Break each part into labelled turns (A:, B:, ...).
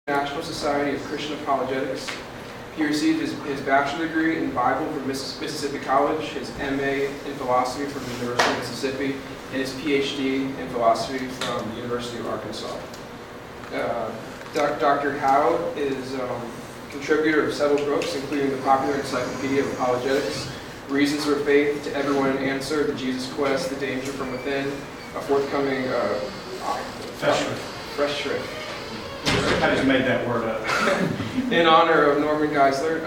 A: National Society of Christian Apologetics. He received his bachelor degree in Bible from Mississippi College, his MA in philosophy from the University of Mississippi, and his PhD in philosophy from the University of Arkansas. Dr. Howe is a contributor of several books, including the popular Encyclopedia of Apologetics, Reasons for Faith, To Everyone an Answer, The Jesus Quest, The Danger from Within, a forthcoming fresh shrift.
B: I just made that word up.
A: In honor of Norman Geisler,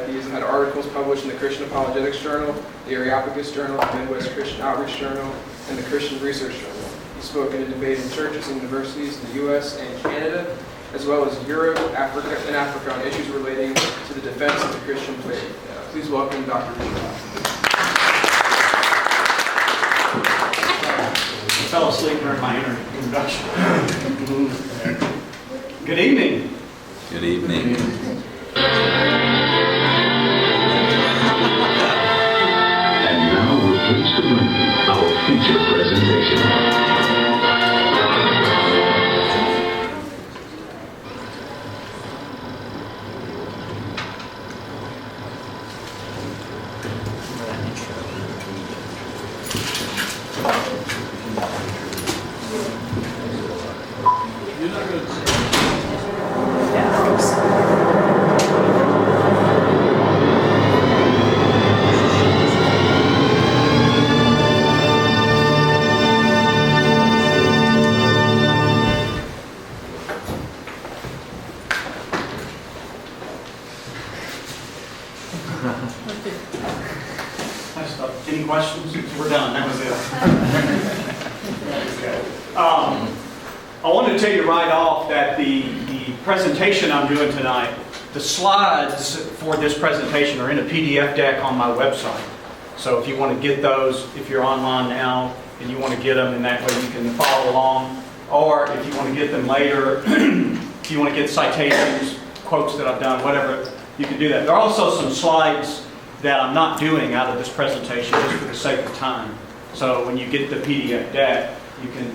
A: he's had articles published in the Christian Apologetics Journal, the Areopagus Journal, the Midwest Christian Outreach Journal, and the Christian Research Journal. He's spoken and debated in churches and universities in the U.S. and Canada, as well as Europe, Africa, on issues relating to the defense of the Christian faith. Please welcome Dr. Howe.
B: I fell asleep during my introduction. Good evening.
C: Good evening.
D: And now we're pleased to bring you our featured presentation.
B: Any questions? We're done. That was it. I wanted to tell you right off that the presentation I'm doing tonight, the slides for this presentation are in a PDF deck on my website. So if you want to get those, if you're online now and you want to get them, and that way you can follow along. Or if you want to get them later, if you want to get citations, quotes that I've done, whatever, you can do that. There are also some slides that I'm not doing out of this presentation just for the sake of time. So when you get the PDF deck, you can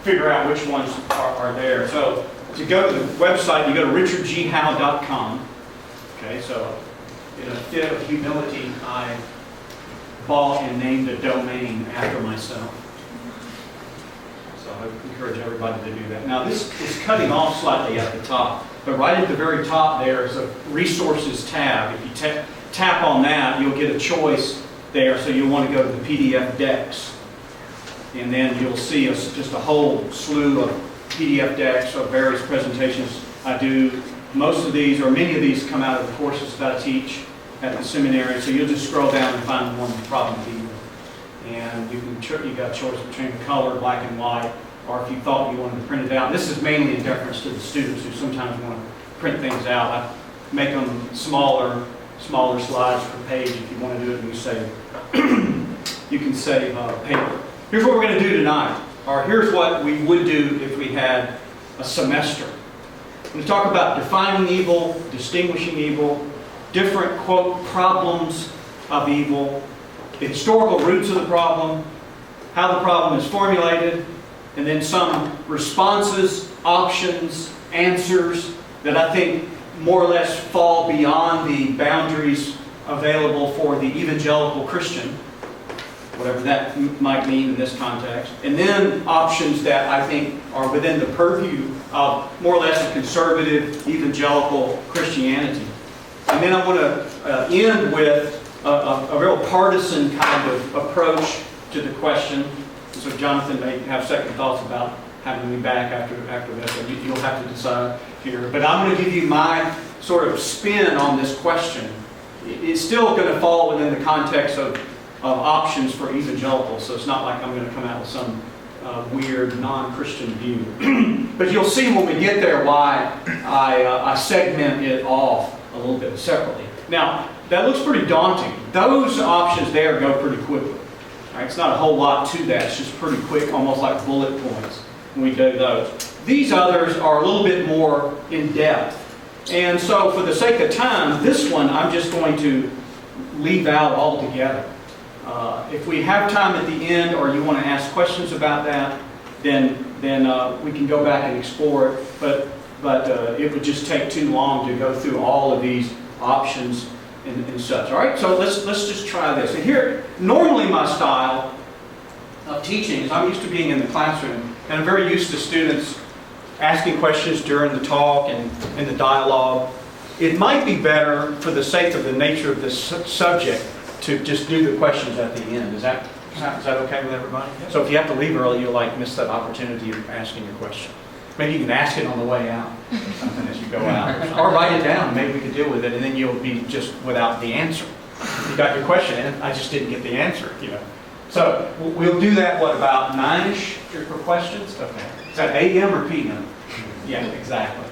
B: figure out which ones are there. So to go to the website, you go to richardghowe.com. Okay, so in a fit of humility, I bought and named a domain after myself. So I encourage everybody to do that. Now this is cutting off slightly at the top. But right at the very top there is a resources tab. If you tap on that, you'll get a choice there. So you'll want to go to the PDF decks. And then you'll see just a whole slew of PDF decks of various presentations I do. Most of these, or many of these, come out of the courses that I teach at the seminary. So you'll just scroll down and find the one you probably need. And you've got a choice between color, black and white, or if you thought you wanted to print it out. This is mainly in deference to the students who sometimes want to print things out. I make them smaller slides per page if you want to do it, and you can save paper. Here's what we're going to do tonight, or here's what we would do if we had a semester. We're going to talk about defining evil, distinguishing evil, different, quote, problems of evil, the historical roots of the problem, how the problem is formulated, and then some responses, options, answers that I think more or less fall beyond the boundaries available for the evangelical Christian, whatever that might mean in this context. And then options that I think are within the purview of more or less a conservative evangelical Christianity. And then I want to end with a real partisan kind of approach to the question. So Jonathan may have second thoughts about having me back after this. You'll have to decide here. But I'm going to give you my sort of spin on this question. It's still going to fall within the context of options for evangelicals. So it's not like I'm going to come out with some weird non-Christian view. But you'll see when we get there why I segment it off a little bit separately. Now, that looks pretty daunting. Those options there go pretty quickly. Right, it's not a whole lot to that. It's just pretty quick, almost like bullet points when we do those. These others are a little bit more in depth. And so for the sake of time, this one I'm just going to leave out altogether. If we have time at the end or you want to ask questions about that, then we can go back and explore it. But it would just take too long to go through all of these options and such. All right, so let's just try this. And here, normally my style of teaching is I'm used to being in the classroom, and I'm very used to students asking questions during the talk and in the dialogue. It might be better, for the sake of the nature of this subject, to just do the questions at the end. Is that okay with everybody? So if you have to leave early, you'll miss that opportunity of asking your question. Maybe you can ask it on the way out, or something as you go out, or write it down. Maybe we can deal with it, and then you'll be just without the answer. You got your question, and I just didn't get the answer. So we'll do that. What, about 9ish for questions? Okay. Is that AM or PM? Yeah, exactly.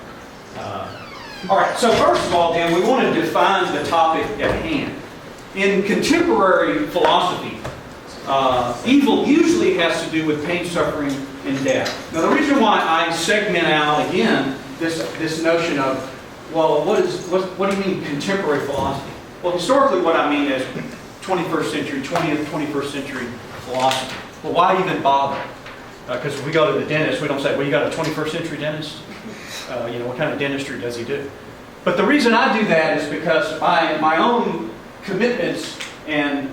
B: All right. So first of all, then we want to define the topic at hand. In contemporary philosophy, evil usually has to do with pain, suffering, and death. Now, the reason why I segment out again this notion of, well, what do you mean contemporary philosophy? Well, historically, what I mean is 21st century, 20th, 21st century philosophy. Well, why even bother? Because if we go to the dentist, we don't say, well, you got a 21st century dentist? What kind of dentistry does he do? But the reason I do that is because my own commitments and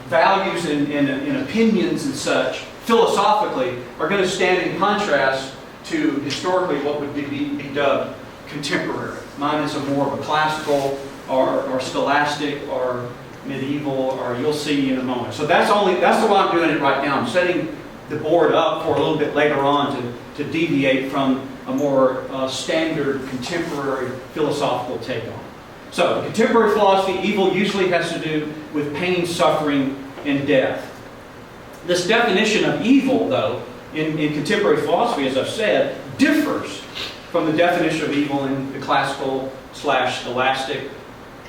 B: values and opinions and such, philosophically, are going to stand in contrast to historically what would be dubbed contemporary. Mine is more of a classical or scholastic or medieval, or you'll see in a moment. So that's the way I'm doing it right now. I'm setting the board up for a little bit later on to deviate from a more standard contemporary philosophical take on it. So, contemporary philosophy, evil usually has to do with pain, suffering, and death. This definition of evil, though, in contemporary philosophy, as I've said, differs from the definition of evil in the classical / scholastic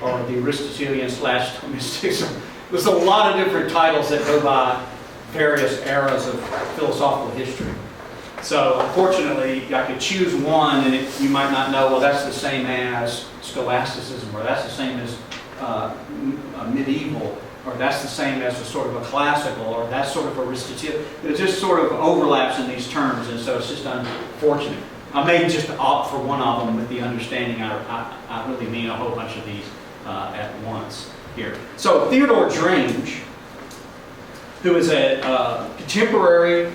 B: or the Aristotelian / Thomistic. There's a lot of different titles that go by various eras of philosophical history. So, unfortunately, I could choose one, and you might not know, well, that's the same as scholasticism, or that's the same as medieval, or that's the same as a sort of a classical, or that's sort of Aristotelian. It just sort of overlaps in these terms, and so it's just unfortunate. I may just opt for one of them with the understanding I really mean a whole bunch of these at once here. So Theodore Drange, who is a contemporary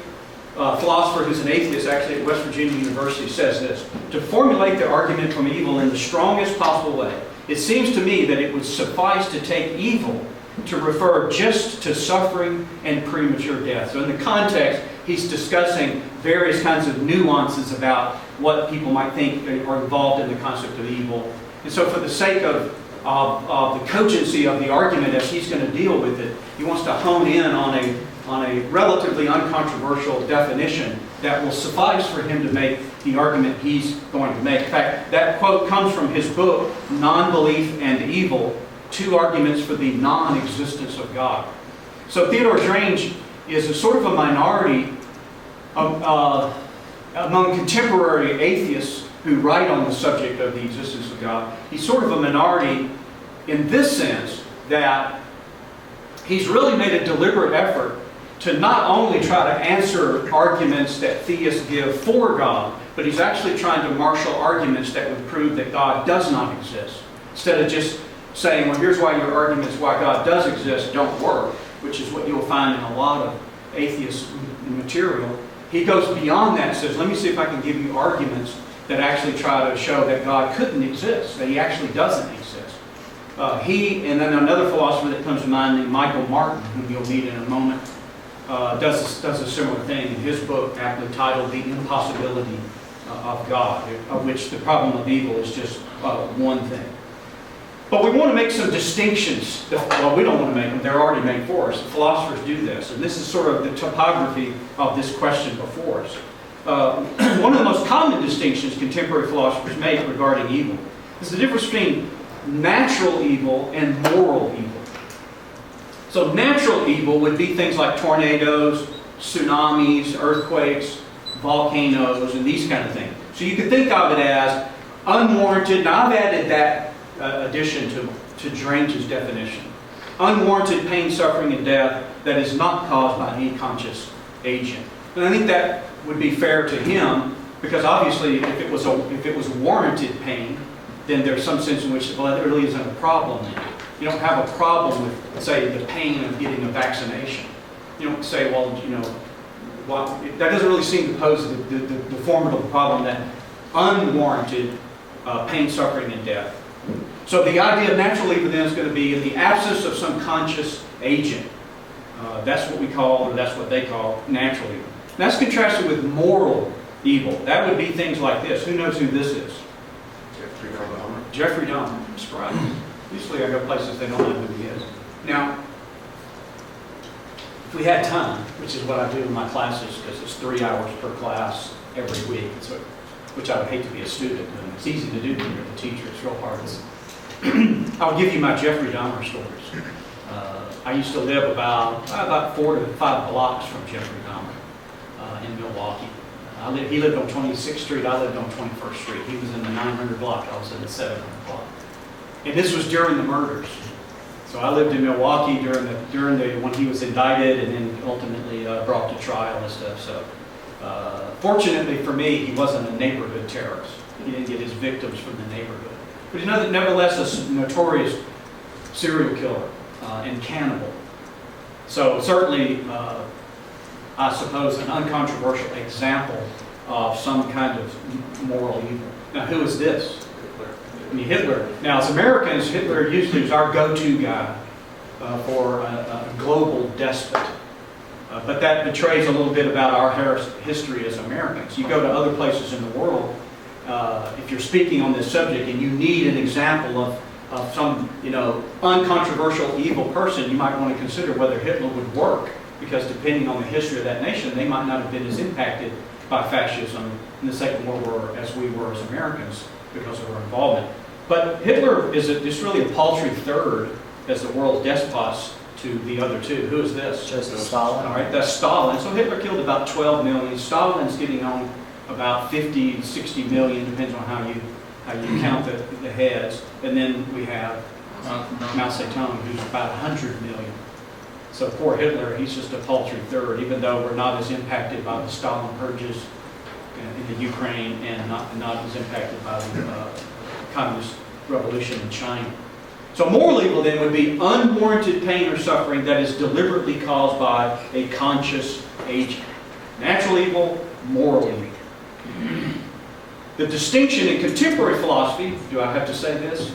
B: philosopher who's an atheist, actually at West Virginia University, says this: to formulate the argument from evil in the strongest possible way, it seems to me that it would suffice to take evil to refer just to suffering and premature death. So in the context, he's discussing various kinds of nuances about what people might think are involved in the concept of evil. And so for the sake of the cogency of the argument as he's going to deal with it, he wants to hone in on a relatively uncontroversial definition that will suffice for him to make the argument he's going to make. In fact, that quote comes from his book, Non-Belief and Evil, 2 Arguments for the Non-Existence of God. So Theodore Drange is a sort of a minority among contemporary atheists who write on the subject of the existence of God. He's sort of a minority in this sense that he's really made a deliberate effort to not only try to answer arguments that theists give for God, but he's actually trying to marshal arguments that would prove that God does not exist. Instead of just saying, well, here's why your arguments why God does exist don't work, which is what you'll find in a lot of atheist material. He goes beyond that and says, let me see if I can give you arguments that actually try to show that God couldn't exist, that he actually doesn't exist. He, and then another philosopher that comes to mind named Michael Martin, whom you'll meet in a moment, does a similar thing in his book, aptly titled The Impossibility of God, of which the problem of evil is just one thing. But we want to make some distinctions. Well, we don't want to make them. They're already made for us. Philosophers do this. And this is sort of the topography of this question before us. One of the most common distinctions contemporary philosophers make regarding evil is the difference between natural evil and moral evil. So natural evil would be things like tornadoes, tsunamis, earthquakes, volcanoes, and these kind of things. So you could think of it as unwarranted. Now I've added that addition to Drange's definition. Unwarranted pain, suffering, and death that is not caused by any conscious agent. And I think that would be fair to him, because obviously if it was warranted pain, then there's some sense in which, well, there really isn't a problem in it. You don't have a problem with, say, the pain of getting a vaccination. You don't say, well, that doesn't really seem to pose the formidable problem that unwarranted pain, suffering, and death. So the idea of natural evil then is going to be in the absence of some conscious agent. That's what we call, or that's what they call, natural evil. And that's contrasted with moral evil. That would be things like this. Who knows who this is? Jeffrey Dahmer. That's right. Usually I go places they don't know who he is. Now, if we had time, which is what I do in my classes, because it's 3 hours per class every week, which I would hate to be a student doing. It's easy to do when you're the teacher. It's real hard. I'll give you my Jeffrey Dahmer stories. I used to live about 4 to 5 blocks from Jeffrey Dahmer in Milwaukee. He lived on 26th Street. I lived on 21st Street. He was in the 900 block. I was in the 700 block. And this was during the murders. So I lived in Milwaukee during the when he was indicted and then ultimately brought to trial and stuff. So fortunately for me, he wasn't a neighborhood terrorist. He didn't get his victims from the neighborhood. But he's nevertheless a notorious serial killer and cannibal. So certainly, I suppose, an uncontroversial example of some kind of moral evil. Now, who is this? Hitler. Now, as Americans, Hitler usually is our go-to guy for a global despot. But that betrays a little bit about our history as Americans. You go to other places in the world, if you're speaking on this subject and you need an example of some, uncontroversial evil person, you might want to consider whether Hitler would work, because depending on the history of that nation, they might not have been as impacted by fascism in the Second World War as we were as Americans because of our involvement. But Hitler is just really a paltry third as the world's despots to the other two. Who is this?
C: Joseph Stalin.
B: All right, that's Stalin. So Hitler killed about 12 million. Stalin's getting on about 50, 60 million, depends on how you count the heads. And then we have Mao Zedong, who's about 100 million. So poor Hitler, he's just a paltry third, even though we're not as impacted by the Stalin purges in the Ukraine and not as impacted by the communist revolution in China. So moral evil then would be unwarranted pain or suffering that is deliberately caused by a conscious agent. Natural evil, moral evil. The distinction in contemporary philosophy, do I have to say this,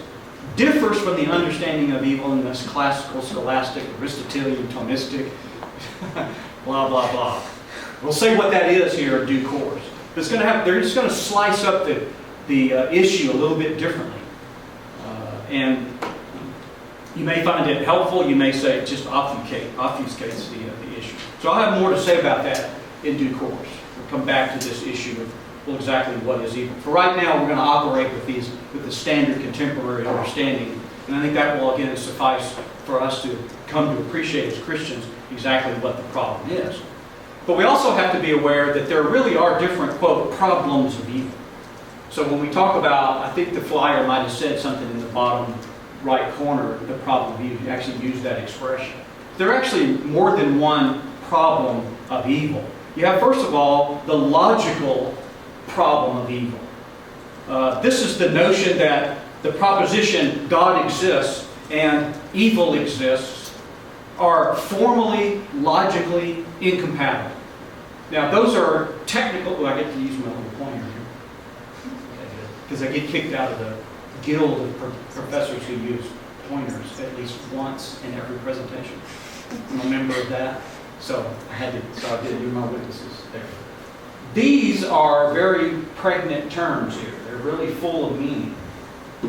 B: differs from the understanding of evil in this classical, scholastic, Aristotelian, Thomistic, blah, blah, blah. We'll say what that is here in due course. They're just going to slice up the issue a little bit differently. And you may find it helpful. You may say it just obfuscates the issue. So I'll have more to say about that in due course. We'll come back to this issue of exactly what is evil. For right now, we're going to operate with the standard contemporary understanding. And I think that will, again, suffice for us to come to appreciate as Christians exactly what the problem is. But we also have to be aware that there really are different, quote, problems of evil. So when we talk about, I think the flyer might have said something in the bottom right corner, the problem of evil. You actually use that expression. There are actually more than one problem of evil. You have, first of all, the logical problem of evil. This is the notion that the proposition God exists and evil exists are formally, logically incompatible. Now, those are technical. Well, I get to use my little pointer here because I get kicked out of the guild of professors who use pointers at least once in every presentation. I'm a member of that, so I did do my witnesses there. These are very pregnant terms here. They're really full of meaning.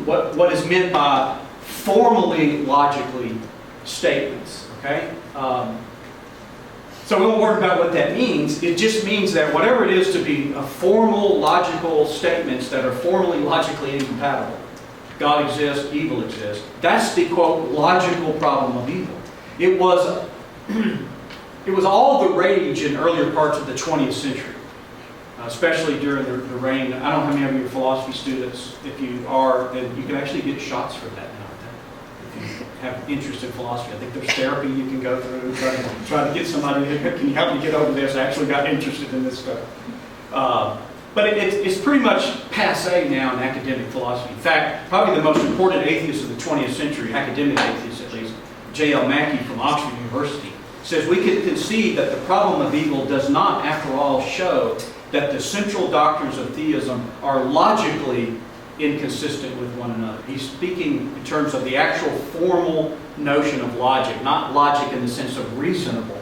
B: What is meant by formally, logically statements, okay? So we won't worry about what that means. It just means that whatever it is to be a formal, logical statements that are formally, logically incompatible. God exists, evil exists. That's the, quote, logical problem of evil. It was all the rage in earlier parts of the 20th century. Especially during the reign. I don't know how many of you are philosophy students. If you are, then you can actually get shots for that now. have interest in philosophy. I think there's therapy you can go through, try to get somebody, can you help me get over this? I actually got interested in this stuff. But it's pretty much passé now in academic philosophy. In fact, probably the most important atheist of the 20th century, academic atheist at least, J.L. Mackie from Oxford University, says we can concede that the problem of evil does not, after all, show that the central doctrines of theism are logically inconsistent with one another. He's speaking in terms of the actual formal notion of logic, not logic in the sense of reasonable,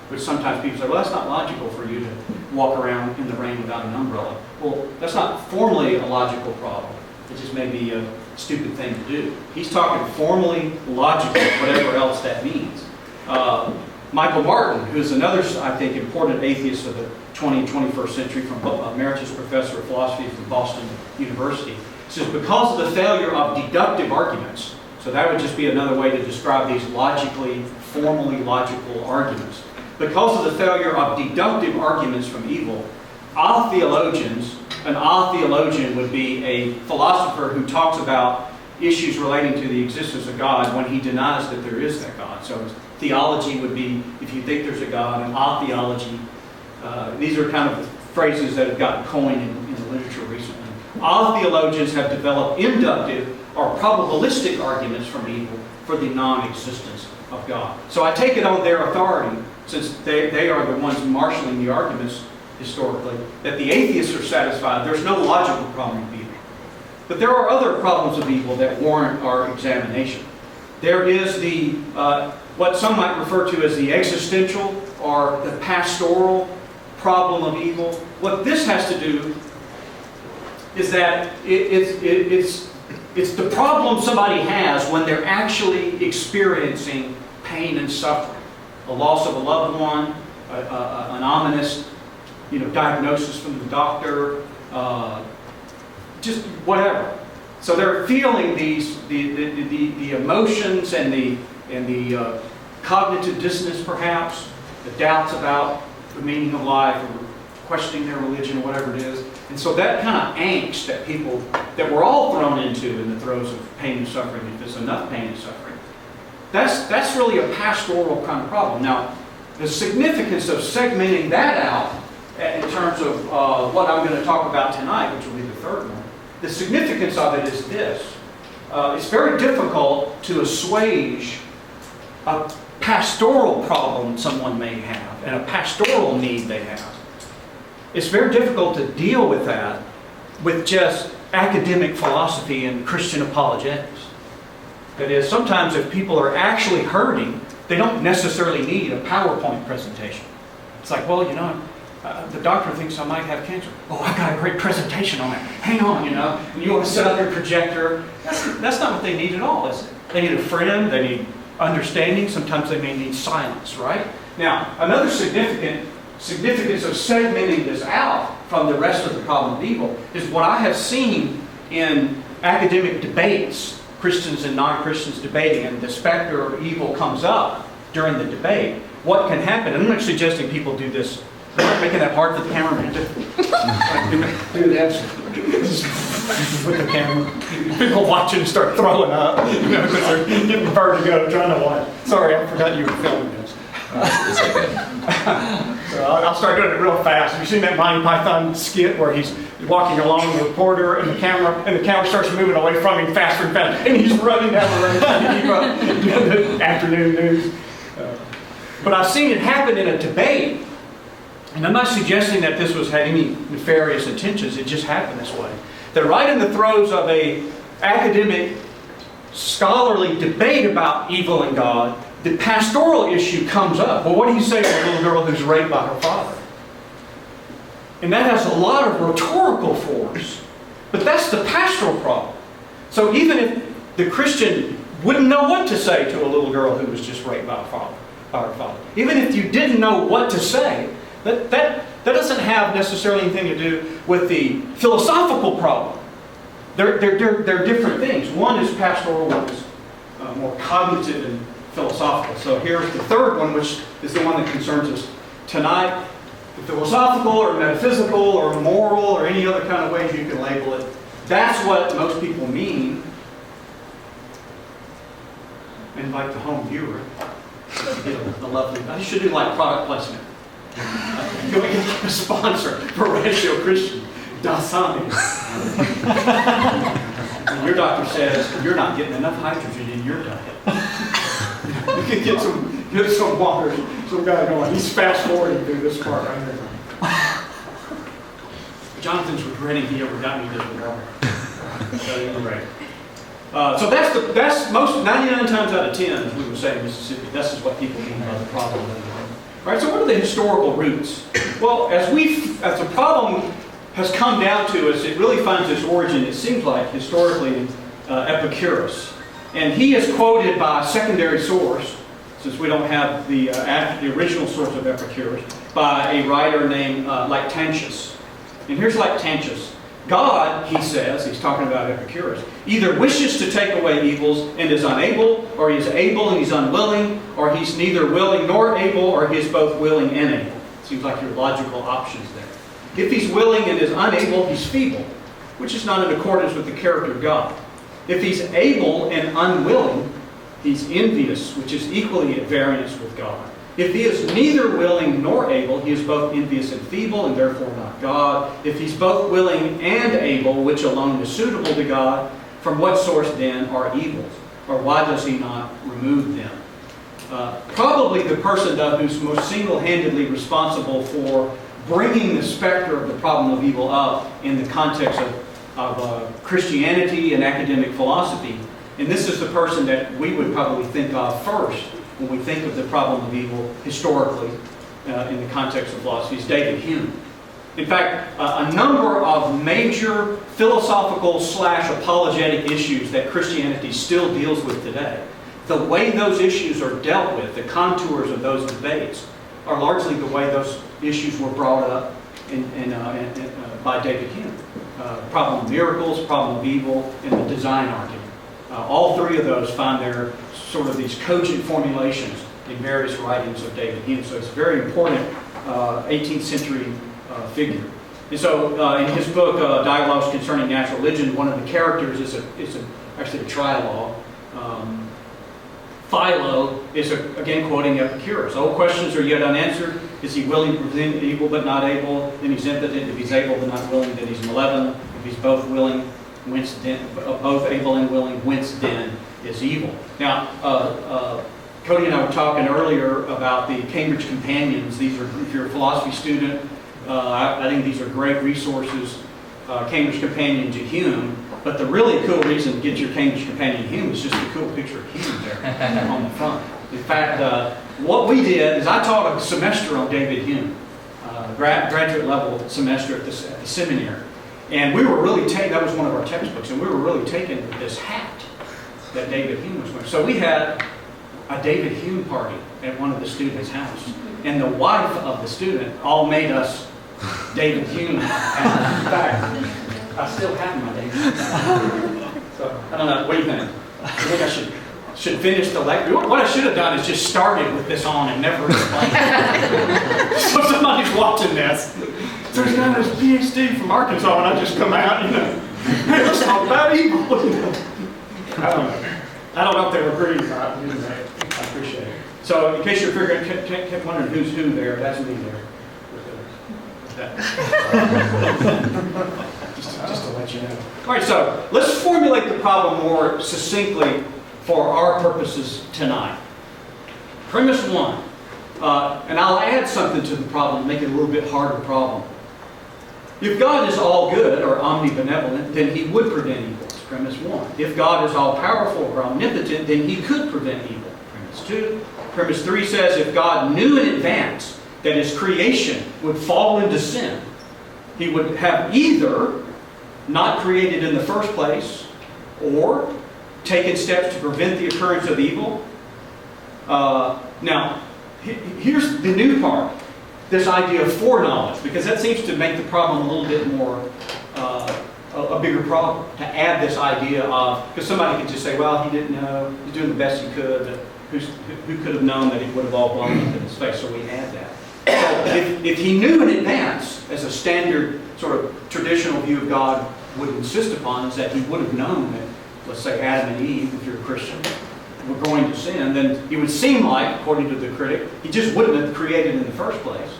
B: which sometimes people say, well, that's not logical for you to walk around in the rain without an umbrella. Well, that's not formally a logical problem. It just may be a stupid thing to do. He's talking formally, logically, whatever else that means. Michael Martin, who's another, I think, important atheist of the 20th and 21st century, from emeritus professor of philosophy from Boston University, says because of the failure of deductive arguments, so that would just be another way to describe these logically, formally logical arguments. Because of the failure of deductive arguments from evil, theologians, an theologian would be a philosopher who talks about issues relating to the existence of God when he denies that there is that God. So theology would be, if you think there's a God, and theology. These are kind of phrases that have gotten coined in the literature recently. Theologians have developed inductive or probabilistic arguments from evil for the non-existence of God. So I take it on their authority, since they are the ones marshaling the arguments historically, that the atheists are satisfied there's no logical problem of evil. But there are other problems of evil that warrant our examination. There is the what some might refer to as the existential or the pastoral problem of evil. What this has to do is that it's the problem somebody has when they're actually experiencing pain and suffering. A loss of a loved one, an ominous diagnosis from the doctor, just whatever. So they're feeling the emotions and the cognitive dissonance, perhaps, the doubts about the meaning of life, or questioning their religion, or whatever it is. And so that kind of angst that we're all thrown into in the throes of pain and suffering, if there's enough pain and suffering, that's really a pastoral kind of problem. Now, the significance of segmenting that out in terms of what I'm going to talk about tonight, which will be the third one, the significance of it is this. It's very difficult to assuage a pastoral problem someone may have and a pastoral need they have. It's very difficult to deal with that with just academic philosophy and Christian apologetics. That is, sometimes if people are actually hurting, they don't necessarily need a PowerPoint presentation. It's like, well, the doctor thinks I might have cancer. Oh, I got a great presentation on it. Hang on, and you want to set up your projector. That's not what they need at all, is it? They need a friend, they need understanding, sometimes they may need silence, right? Now, another significance of segmenting this out from the rest of the problem of evil is what I have seen in academic debates, Christians and non-Christians debating, and the specter of evil comes up during the debate. What can happen, and I'm not suggesting people do this. I'm not making that hard for the cameraman to do that with the camera. People watching start throwing up because they're getting vertigo trying to watch. Sorry, I forgot you were filming this.
C: It's okay.
B: So I'll start doing it real fast. Have you seen that Monty Python skit where he's walking along the reporter and the camera starts moving away from him faster and faster, and he's running down the road trying to keep up the afternoon news. But I've seen it happen in a debate. And I'm not suggesting that this had any nefarious intentions. It just happened this way. That right in the throes of a academic, scholarly debate about evil and God, the pastoral issue comes up. Well, what do you say to a little girl who's raped by her father? And that has a lot of rhetorical force. But that's the pastoral problem. So even if the Christian wouldn't know what to say to a little girl who was just raped by her father, even if you didn't know what to say, that doesn't have necessarily anything to do with the philosophical problem. They're different things. One is pastoral, one is more cognitive and philosophical. So here's the third one, which is the one that concerns us tonight. The philosophical or metaphysical or moral or any other kind of ways you can label it. That's what most people mean. invite the home viewer to get a lovely, I should do like product placement. Go get a sponsor for Ratio Christian. Dasani. And your doctor says you're not getting enough hydrogen in your diet. You can get some water. Some guy going, he's fast forwarding through this part right here. Jonathan's regretting he ever got me this water. So that's most 99 times out of 10, as we would say in Mississippi, this is what people mean by the problem. All right, so what are the historical roots? Well, as the problem has come down to us, it really finds its origin, it seems like, historically, in Epicurus. And he is quoted by a secondary source, since we don't have the original source of Epicurus, by a writer named Lactantius. And here's Lactantius. God, he says, he's talking about Epicurus, either wishes to take away evils and is unable, or he is able and he's unwilling, or he's neither willing nor able, or he is both willing and able. Seems like your logical options there. If he's willing and is unable, he's feeble, which is not in accordance with the character of God. If he's able and unwilling, he's envious, which is equally at variance with God. If he is neither willing nor able, he is both envious and feeble, and therefore not God. If he's both willing and able, which alone is suitable to God, from what source then are evils? Or why does he not remove them? Probably the person, though, who's most single-handedly responsible for bringing the specter of the problem of evil up in the context of Christianity and academic philosophy. And this is the person that we would probably think of first when we think of the problem of evil historically in the context of philosophy, is David Hume. In fact, a number of major philosophical / apologetic issues that Christianity still deals with today, the way those issues are dealt with, the contours of those debates, are largely the way those issues were brought up by David Hume. Problem of miracles, problem of evil, and the design argument. All three of those find their sort of these cogent formulations in various writings of David Hume. So it's a very important 18th century figure. And so in his book, Dialogues Concerning Natural Religion, one of the characters is actually a trialogue. Philo is, again, quoting Epicurus. All questions are yet unanswered. Is he willing to prevent evil but not able? Then he's impotent. If he's able but not willing, then he's malevolent. If he's both willing, whence then, both able and willing, whence then is evil? Now, Cody and I were talking earlier about the Cambridge Companions. These are, if you're a philosophy student, I think these are great resources. Cambridge Companion to Hume. But the really cool reason to get your Cambridge Companion to Hume is just a cool picture of Hume there on the front. In fact, what we did is I taught a semester on David Hume, graduate level semester at the seminary. And we were really taken, that was one of our textbooks, and we were really taken with this hat that David Hume was wearing. So we had a David Hume party at one of the students' house. And the wife of the student all made us David Hume. In fact, I still have my David Hume. So, I don't know, what do you think? I think I should finish the lecture. What I should have done is just started with this on and never explained it. So somebody's watching this. So he's got his PhD from Arkansas, and I just come out, hey, let's talk about evil. I don't know if they were agreeing or not. I appreciate it. So in case you're kept wondering who's who there, that's me there. With that. just to let you know. All right, so let's formulate the problem more succinctly for our purposes tonight. Premise one, and I'll add something to the problem, make it a little bit harder problem. If God is all good or omnibenevolent, then he would prevent evil. That's premise one. If God is all powerful or omnipotent, then he could prevent evil. Premise two. Premise three says if God knew in advance that his creation would fall into sin, he would have either not created in the first place or taken steps to prevent the occurrence of evil. Now, here's the new part. This idea of foreknowledge, because that seems to make the problem a little bit more, a bigger problem, to add this idea of, because somebody could just say, well, he didn't know, he's doing the best he could, but who could have known that he would have all blown up in his face, so we add that. So if he knew in advance, as a standard sort of traditional view of God would insist upon, is that he would have known that, let's say Adam and Eve, if you're a Christian, were going to sin, then it would seem like, according to the critic, he just wouldn't have created in the first place.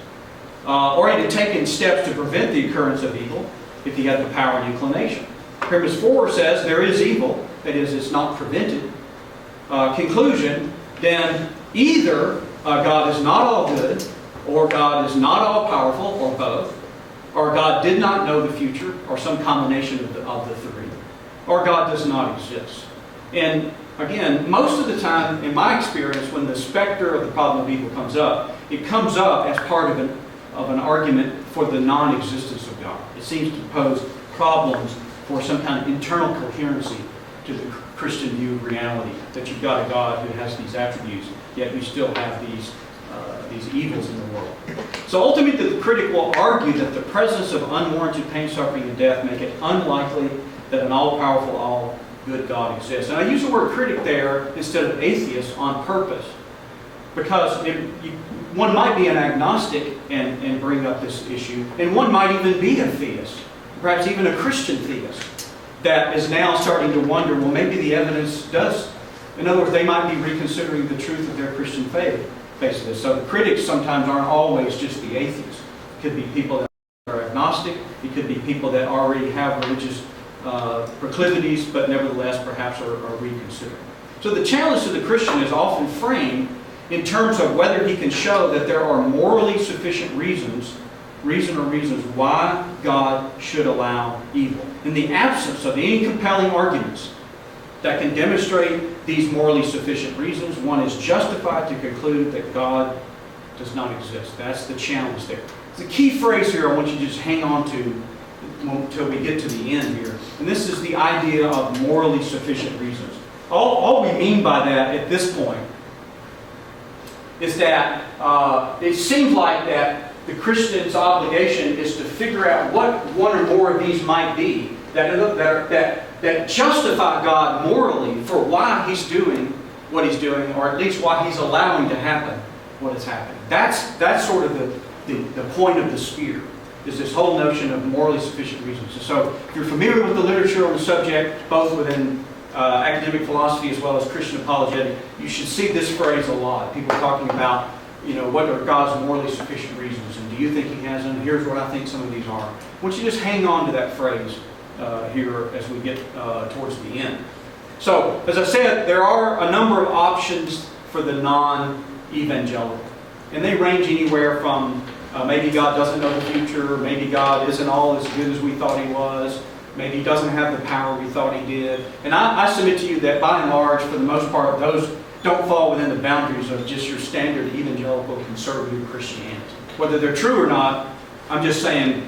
B: Or he'd have taken steps to prevent the occurrence of evil if he had the power and inclination. Premise 4 says there is evil, that is, it's not prevented. Conclusion, then either God is not all good, or God is not all powerful, or both, or God did not know the future, or some combination of the three, or God does not exist. And again, most of the time, in my experience, when the specter of the problem of evil comes up, it comes up as part of an argument for the non-existence of God. It seems to pose problems for some kind of internal coherency to the Christian view of reality, that you've got a God who has these attributes, yet you still have these evils in the world. So ultimately, the critic will argue that the presence of unwarranted pain, suffering, and death make it unlikely that an all-powerful, all-good God exists. And I use the word critic there instead of atheist on purpose, because one might be an agnostic and bring up this issue, and one might even be a theist, perhaps even a Christian theist, that is now starting to wonder, well, maybe the evidence does. In other words, they might be reconsidering the truth of their Christian faith based on this. So the critics sometimes aren't always just the atheists. It could be people that are agnostic. It could be people that already have religious proclivities, but nevertheless perhaps are reconsidering. So the challenge to the Christian is often framed in terms of whether he can show that there are morally sufficient reasons why God should allow evil. In the absence of any compelling arguments that can demonstrate these morally sufficient reasons, one is justified to conclude that God does not exist. That's the challenge there. It's a key phrase here I want you to just hang on to until we get to the end here. And this is the idea of morally sufficient reasons. All we mean by that at this point is that it seems like that the Christian's obligation is to figure out what one or more of these might be that justify God morally for why He's doing what He's doing, or at least why He's allowing to happen what is happening. That's sort of the point of the spear, is this whole notion of morally sufficient reasons. And so if you're familiar with the literature on the subject, both within academic philosophy as well as Christian apologetic, you should see this phrase a lot. People talking about, what are God's morally sufficient reasons, and do you think He has them? Here's what I think some of these are. I want you to just hang on to that phrase here as we get towards the end. So, as I said, there are a number of options for the non-evangelical. And they range anywhere from maybe God doesn't know the future, maybe God isn't all as good as we thought He was, maybe He doesn't have the power we thought He did. And I submit to you that by and large, for the most part, those don't fall within the boundaries of just your standard evangelical conservative Christianity. Whether they're true or not, I'm just saying,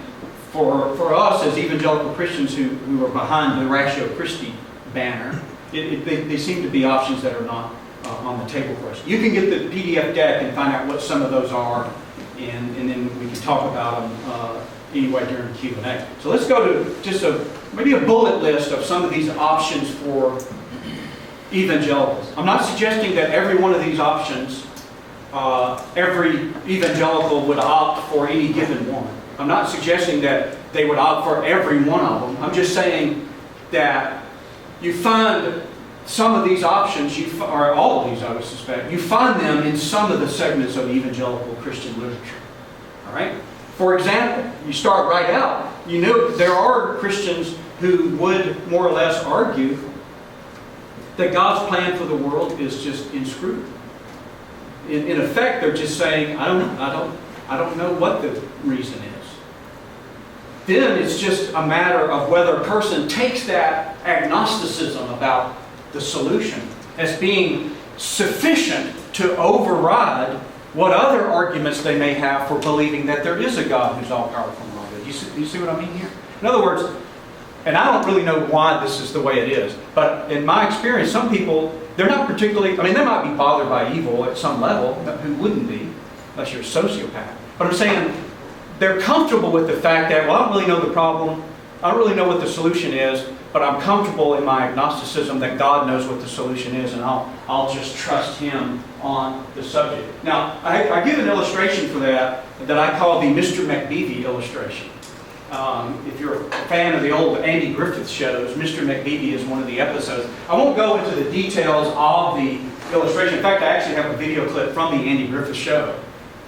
B: for us as evangelical Christians who are behind the Ratio Christi banner, they seem to be options that are not on the table for us. You can get the PDF deck and find out what some of those are, and then we can talk about them anyway during the Q&A. So let's go to just maybe a bullet list of some of these options for evangelicals. I'm not suggesting that every one of these options, every evangelical would opt for any given one. I'm not suggesting that they would opt for every one of them. I'm just saying that you find some of these options, or all of these I would suspect, you find them in some of the segments of evangelical Christian literature. All right? For example, you start right out. There are Christians who would more or less argue that God's plan for the world is just inscrutable. In effect, they're just saying, I don't know what the reason is. Then it's just a matter of whether a person takes that agnosticism about the solution as being sufficient to override what other arguments they may have for believing that there is a God who's all-powerful and all-good. You see what I mean here? In other words, and I don't really know why this is the way it is, but in my experience, some people, they're not particularly, they might be bothered by evil at some level, who wouldn't be, unless you're a sociopath. But I'm saying they're comfortable with the fact that, well, I don't really know the problem, I don't really know what the solution is, but I'm comfortable in my agnosticism that God knows what the solution is, and I'll just trust Him on the subject. Now, I give an illustration for that I call the Mr. McBeevy illustration. If you're a fan of the old Andy Griffith shows, Mr. McBeevy is one of the episodes. I won't go into the details of illustration. In fact, I actually have a video clip from the Andy Griffith show,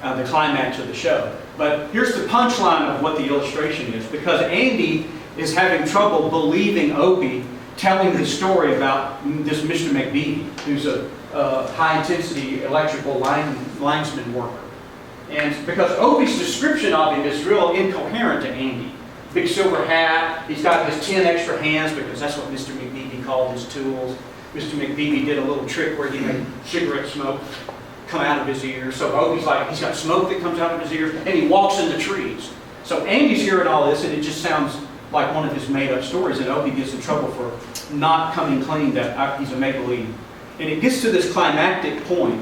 B: the climax of the show. But here's the punchline of what the illustration is, because Andy is having trouble believing Opie telling the story about this Mr. McBeebe, who's a high-intensity electrical linesman worker. And because Opie's description of him is real incoherent to Andy. Big silver hat, he's got his 10 extra hands, because that's what Mr. McBeebe called his tools. Mr. McBeebe did a little trick where he made cigarette smoke come out of his ears. So Opie's like, he's got smoke that comes out of his ears, and he walks in the trees. So Andy's hearing all this, and it just sounds like one of his made-up stories, and Opie gets in trouble for not coming clean that he's a make-believe. And it gets to this climactic point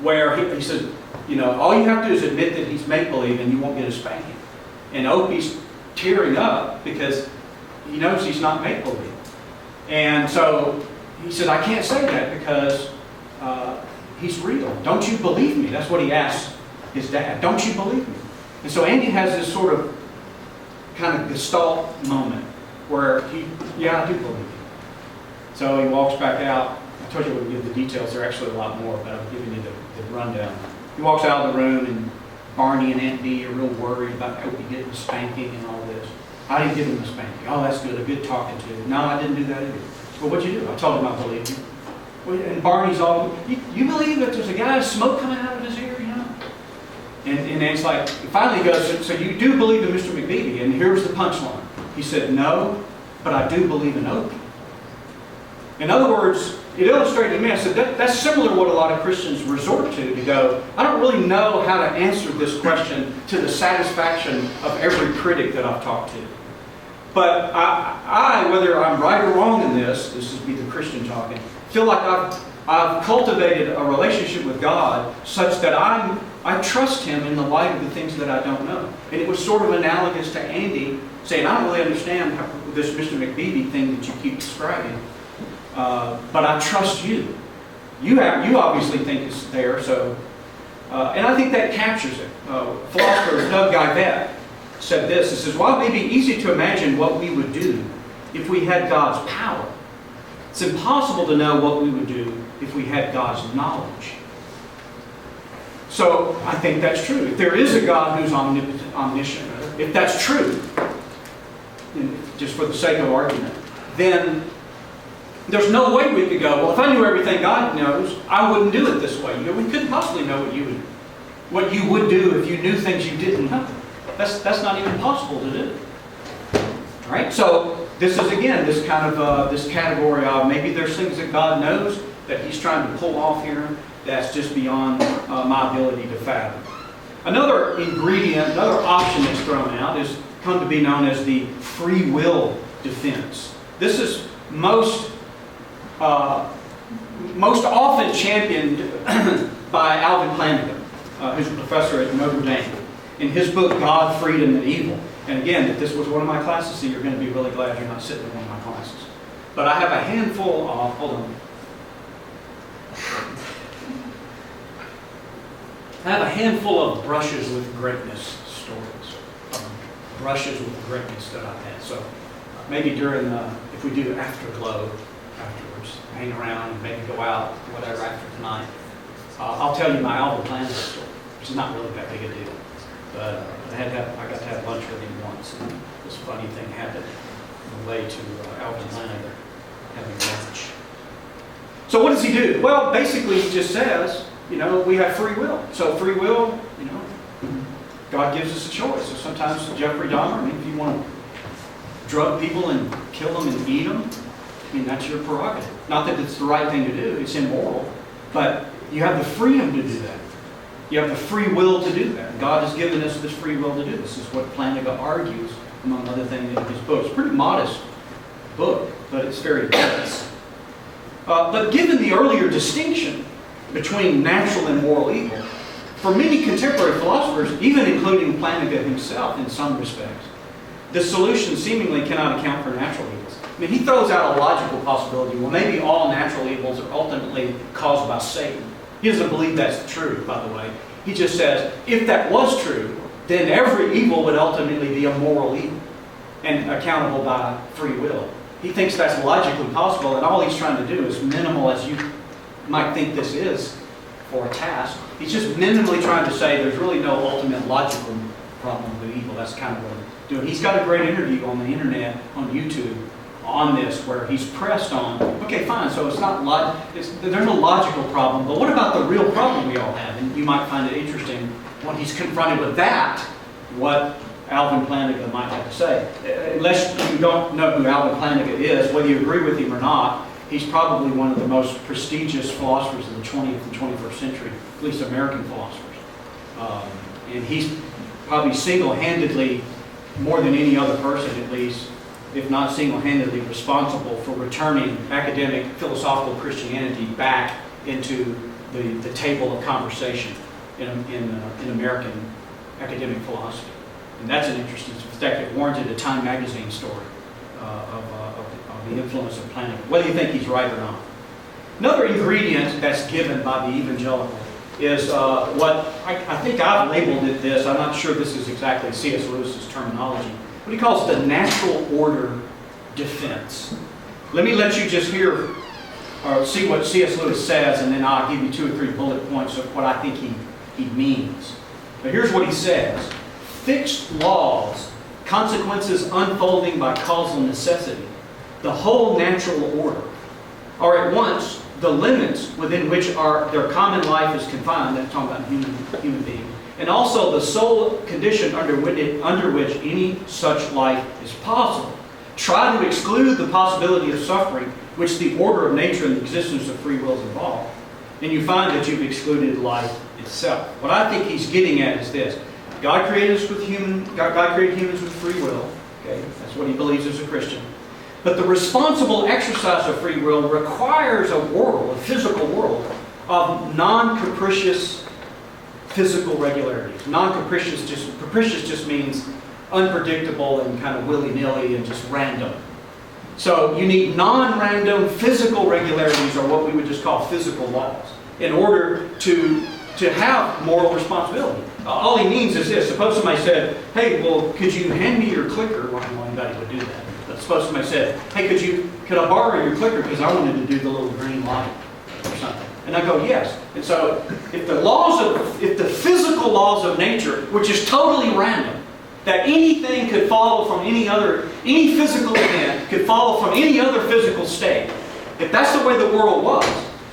B: where he says, you know, all you have to do is admit that he's make-believe and you won't get a spanking. And Opie's tearing up because he knows he's not make-believe. And so he said, I can't say that because he's real. Don't you believe me? That's what he asked his dad. Don't you believe me? And so Andy has this sort of kind of gestalt moment where yeah, I do believe you. So he walks back out. I told you I wouldn't give the details. There are actually a lot more, but I'm giving you the rundown. He walks out of the room, and Barney and Aunt Bee are real worried about Opie getting a spanking and all this. I didn't give him a spanking. Oh, that's good. A good talking to. No, I didn't do that either. Well, what'd you do? I told him I believed you. Well, and Barney's all, you believe that there's a guy with smoke coming out of his ear, you know? And it's like, finally he goes, so you do believe in Mr. McBeebe? And here's the punchline. He said, no, but I do believe in Opie. In other words, it illustrated to me, I said, that's similar to what a lot of Christians resort to go, I don't really know how to answer this question to the satisfaction of every critic that I've talked to. But I, whether I'm right or wrong in this would be the Christian talking, feel like I've cultivated a relationship with God such that I trust Him in the light of the things that I don't know. And it was sort of analogous to Andy saying, I don't really understand this Mr. McBeebe thing that you keep describing, but I trust you. You obviously think it's there, so... and I think that captures it. Philosopher Doug Guyvet said this. He says, while it may be easy to imagine what we would do if we had God's power, it's impossible to know what we would do if we had God's knowledge. So I think that's true. If there is a God who's omniscient, if that's true, just for the sake of argument, then there's no way we could go, well, if I knew everything God knows, I wouldn't do it this way. You know, we couldn't possibly know what you would do if you knew things you didn't know. That's not even possible to do. All right? So this is, again, this kind of this category of maybe there's things that God knows that He's trying to pull off here that's just beyond my ability to fathom. Another ingredient, another option that's thrown out is come to be known as the free will defense. This is most often championed by Alvin Plantinga, who's a professor at Notre Dame, in his book, God, Freedom, and Evil. And again, if this was one of my classes, so you're going to be really glad you're not sitting in one of my classes. But I have a handful of, hold on. I have a handful of brushes with greatness stories. Brushes with greatness that I've had. So maybe during if we do Afterglow afterwards, hang around and maybe go out, whatever, after tonight, I'll tell you my Alvin Plantinga story, which is not really that big a deal. But I got to have lunch with him once, and this funny thing happened on the way to Alvin Plantinga having lunch. So what does he do? Well, basically he just says, we have free will. So free will, God gives us a choice. So sometimes Jeffrey Dahmer, if you want to drug people and kill them and eat them, that's your prerogative. Not that it's the right thing to do, it's immoral, but you have the freedom to do that. You have the free will to do that. God has given us this free will to do this. This is what Plantinga argues, among other things, in his book. It's a pretty modest book, but it's very dense. But given the earlier distinction between natural and moral evil, for many contemporary philosophers, even including Plantinga himself in some respects, the solution seemingly cannot account for natural evils. He throws out a logical possibility. Well, maybe all natural evils are ultimately caused by Satan. He doesn't believe that's true, by the way. He just says, if that was true, then every evil would ultimately be a moral evil and accountable by free will. He thinks that's logically possible, and all he's trying to do is minimal as you might think this is for a task. He's just minimally trying to say there's really no ultimate logical problem with evil. That's kind of what he's doing. He's got a great interview on the internet, on YouTube, on this, where he's pressed on, okay, fine, so it's not there's no logical problem, but what about the real problem we all have? And you might find it interesting when he's confronted with that, what Alvin Plantinga might have to say. Unless you don't know who Alvin Plantinga is, whether you agree with him or not, he's probably one of the most prestigious philosophers of the 20th and 21st century, at least American philosophers. And he's probably single-handedly, more than any other person at least, if not single-handedly responsible for returning academic philosophical Christianity back into the table of conversation in American academic philosophy. And that's an interesting fact. It warranted a Time magazine story of the influence of Plantinga, whether you think he's right or not. Another ingredient that's given by the evangelical is what I think I've labeled it this. I'm not sure this is exactly C.S. Lewis's terminology. What he calls the natural order defense. Let me let you just hear or see what C.S. Lewis says, and then I'll give you 2 or 3 bullet points of what I think he means. But here's what he says. Fixed laws, consequences unfolding by causal necessity, the whole natural order, are at once the limits within which their common life is confined. That's talking about human being. And also the sole condition under which any such life is possible. Try to exclude the possibility of suffering, which the order of nature and the existence of free will involve, and you find that you've excluded life itself. What I think he's getting at is this. God created humans with free will. Okay? That's what he believes as a Christian. But the responsible exercise of free will requires a world, a physical world, of non-capricious physical regularities. Non-capricious, capricious just means unpredictable and kind of willy-nilly and just random. So you need non-random physical regularities, or what we would just call physical laws, in order to have moral responsibility. All he means is this. Suppose somebody said, hey, well, could you hand me your clicker? Well, I don't know anybody would do that. But suppose somebody said, hey, could I borrow your clicker because I wanted to do the little green light or something? And I go, yes. And so if the physical laws of nature, which is totally random, that anything could follow from any physical event could follow from any other physical state, if that's the way the world was,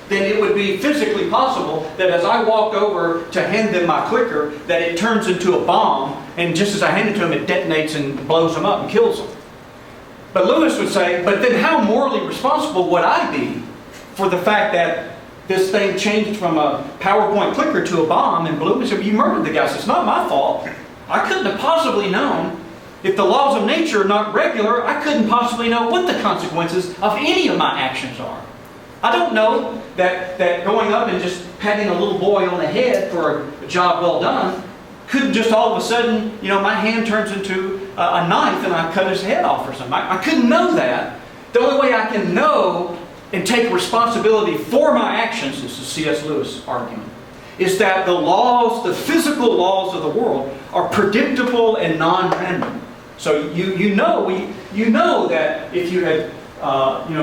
B: then it would be physically possible that as I walk over to hand them my clicker, that it turns into a bomb, and just as I hand it to them, it detonates and blows them up and kills them. But Lewis would say, but then how morally responsible would I be for the fact that this thing changed from a PowerPoint clicker to a bomb and blew me? So you murdered the guy. So it's not my fault. I couldn't have possibly known. If the laws of nature are not regular, I couldn't possibly know what the consequences of any of my actions are. I don't know that going up and just patting a little boy on the head for a job well done couldn't just all of a sudden, my hand turns into a knife and I cut his head off or something. I couldn't know that. The only way I can know and take responsibility for my actions, this is C.S. Lewis' argument, is that the physical laws of the world are predictable and non-random. So you know that if you had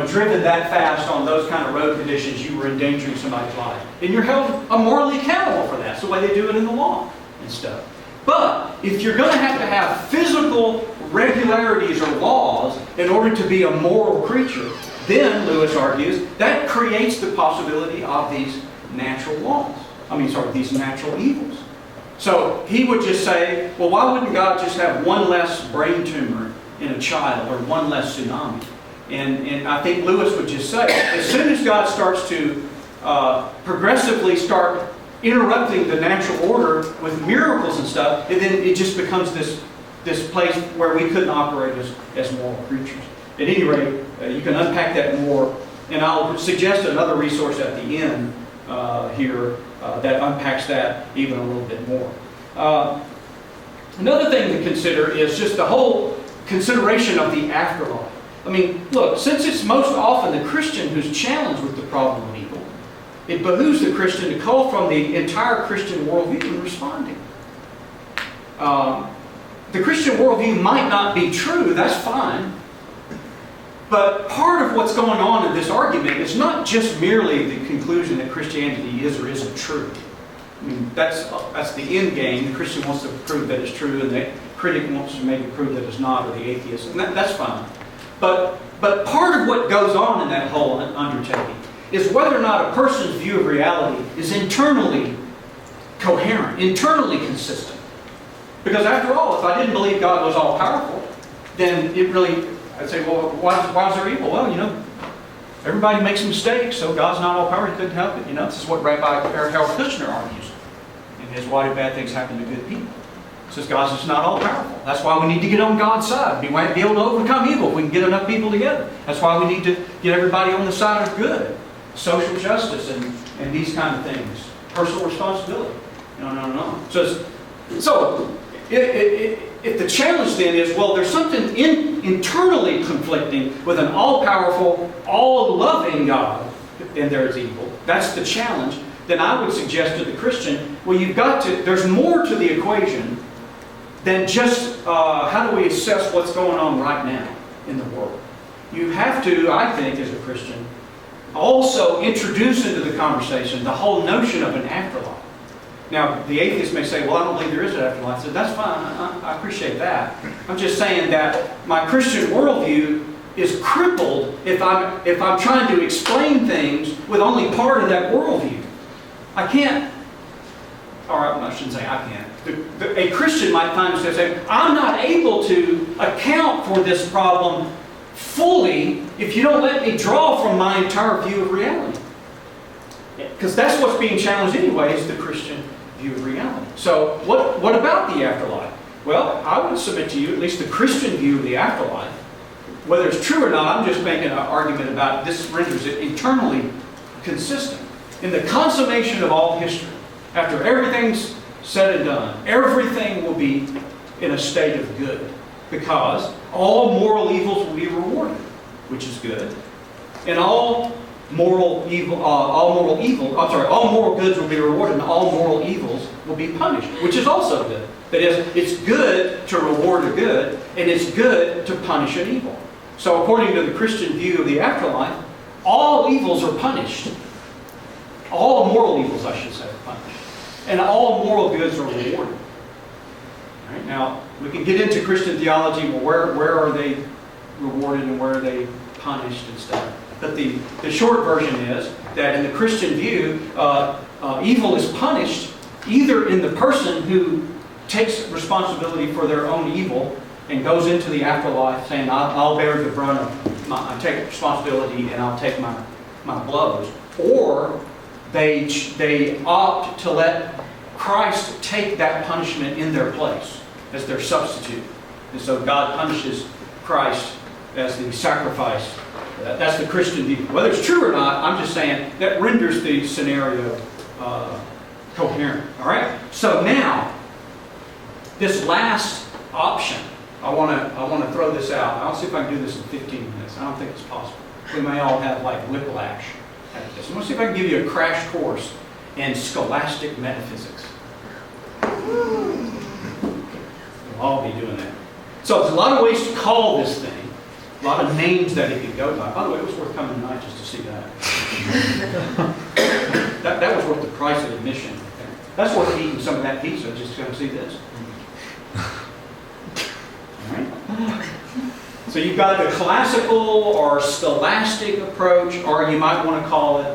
B: driven that fast on those kind of road conditions, you were endangering somebody's life, and you're held morally accountable for that. That's the way they do it in the law and stuff. But if you're going to have physical regularities or laws in order to be a moral creature, then Lewis argues that creates the possibility of these natural laws. These natural evils. So he would just say, well, why wouldn't God just have one less brain tumor in a child or one less tsunami? And I think Lewis would just say, as soon as God starts to progressively start interrupting the natural order with miracles and stuff, and then it just becomes this place where we couldn't operate as moral creatures. At any rate, you can unpack that more, and I'll suggest another resource at the end here that unpacks that even a little bit more. Another thing to consider is just the whole consideration of the afterlife. Look, since it's most often the Christian who's challenged with the problem of evil, it behooves the Christian to call from the entire Christian worldview in responding. The Christian worldview might not be true, that's fine. But part of what's going on in this argument is not just merely the conclusion that Christianity is or isn't true. I mean, that's the end game. The Christian wants to prove that it's true, and the critic wants to maybe prove that it's not, or the atheist, and that's fine. But part of what goes on in that whole undertaking is whether or not a person's view of reality is internally coherent, internally consistent. Because after all, if I didn't believe God was all-powerful, then it really, I'd say, well, why is there evil? Well, everybody makes mistakes, so God's not all-powerful, he couldn't help it. This is what Rabbi Harold Kushner argues in his Why Do Bad Things Happen to Good People? He says God's just not all-powerful. That's why we need to get on God's side. We might be able to overcome evil if we can get enough people together. That's why we need to get everybody on the side of good. Social justice and these kind of things. Personal responsibility. No. So if the challenge then is, well, there's something internally conflicting with an all-powerful, all-loving God, and there's evil. That's the challenge. Then I would suggest to the Christian, well, there's more to the equation than just how do we assess what's going on right now in the world. You have to, I think, as a Christian, also introduce into the conversation the whole notion of an afterlife. Now, the atheist may say, well, I don't believe there is an afterlife. I said, that's fine. I appreciate that. I'm just saying that my Christian worldview is crippled if I'm trying to explain things with only part of that worldview. I can't, or I shouldn't say I can't. A Christian might find himself saying, I'm not able to account for this problem fully if you don't let me draw from my entire view of reality. Because that's what's being challenged anyway, is the Christian view of reality. So what about the afterlife? Well, I would submit to you at least the Christian view of the afterlife. Whether it's true or not, I'm just making an argument about this renders it internally consistent. In the consummation of all history, after everything's said and done, everything will be in a state of good, because all moral evils will be rewarded, which is good, and all moral goods will be rewarded, and all moral evils will be punished, which is also good. That is, it's good to reward a good, and it's good to punish an evil. So according to the Christian view of the afterlife, all evils are punished. All moral evils, I should say, are punished. And all moral goods are rewarded. All right, now, we can get into Christian theology. Well, where are they rewarded and where are they punished and stuff? But the short version is that in the Christian view, evil is punished either in the person who takes responsibility for their own evil and goes into the afterlife saying, I'll bear the brunt of I take responsibility and I'll take my blows. Or they opt to let Christ take that punishment in their place as their substitute. And so God punishes Christ as the sacrifice. That's the Christian view. Whether it's true or not, I'm just saying that renders the scenario coherent. All right? So now, this last option, I want to throw this out. I'll see if I can do this in 15 minutes. I don't think it's possible. We may all have like whiplash at this. I'm going to see if I can give you a crash course in scholastic metaphysics. We'll all be doing that. So there's a lot of ways to call this thing. A lot of names that it could go by. By the way, it was worth coming tonight just to see that. that was worth the price of admission. That's worth eating some of that pizza just to come see this. All right. So you've got the classical or scholastic approach, or you might want to call it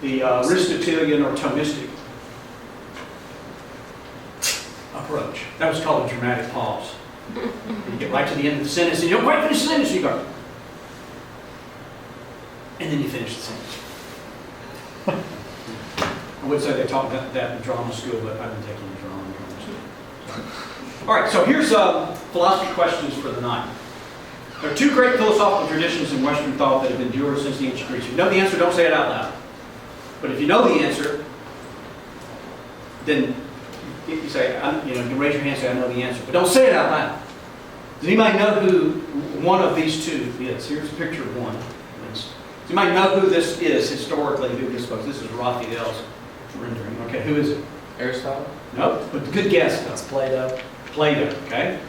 B: the Aristotelian or Thomistic approach. That was called a dramatic pause. You get right to the end of the sentence, and you don't quite finish the sentence, you go. And then you finish the sentence. I would say they taught that in drama school, but I didn't take any drama in drama school. All right, so here's philosophy questions for the night. There are two great philosophical traditions in Western thought that have endured since the ancient Greeks. If you know the answer, don't say it out loud. But if you know the answer, then you say, you can raise your hand and say, I know the answer. But don't say it out loud. Does anybody know who one of these two is? Here's a picture of one. Does anybody know who this is historically? Who this was? This is Raphael's rendering. Okay, who is it?
A: Aristotle?
B: Nope, but good guess.
C: It's Plato.
B: Plato, okay?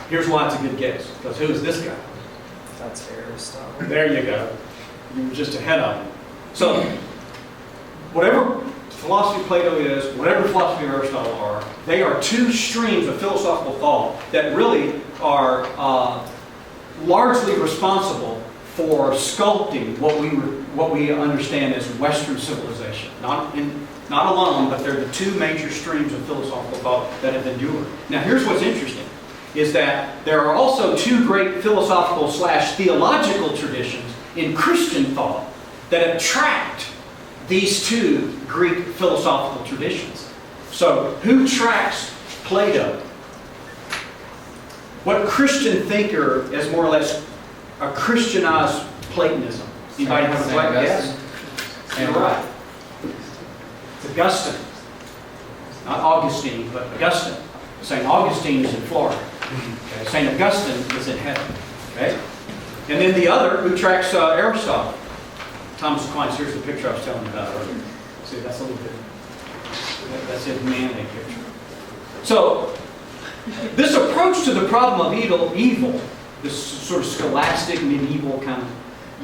B: Here's why it's a good guess. Because who is this guy?
C: That's Aristotle.
B: There you go. You were just ahead of him. So, whatever philosophy of Plato is, whatever philosophy of Aristotle are, they are two streams of philosophical thought that really are largely responsible for sculpting what we understand as Western civilization. Not alone, but they're the two major streams of philosophical thought that have endured. Now, here's what's interesting, is that there are also two great philosophical/theological traditions in Christian thought that have tracked these two Greek philosophical traditions. So, who tracks Plato? What Christian thinker is more or less a Christianized Platonism? Anybody have a blank guess? You're right. It's Augustine. Not Augustine, but Augustine. St. Augustine is in Florida. Okay. St. Augustine is in heaven. Okay? And then the other, who tracks Aristotle? Thomas Aquinas. Here's the picture I was telling you about earlier. See, that's a little bit, that's his manly picture. So, this approach to the problem of evil, this sort of scholastic, medieval kind of,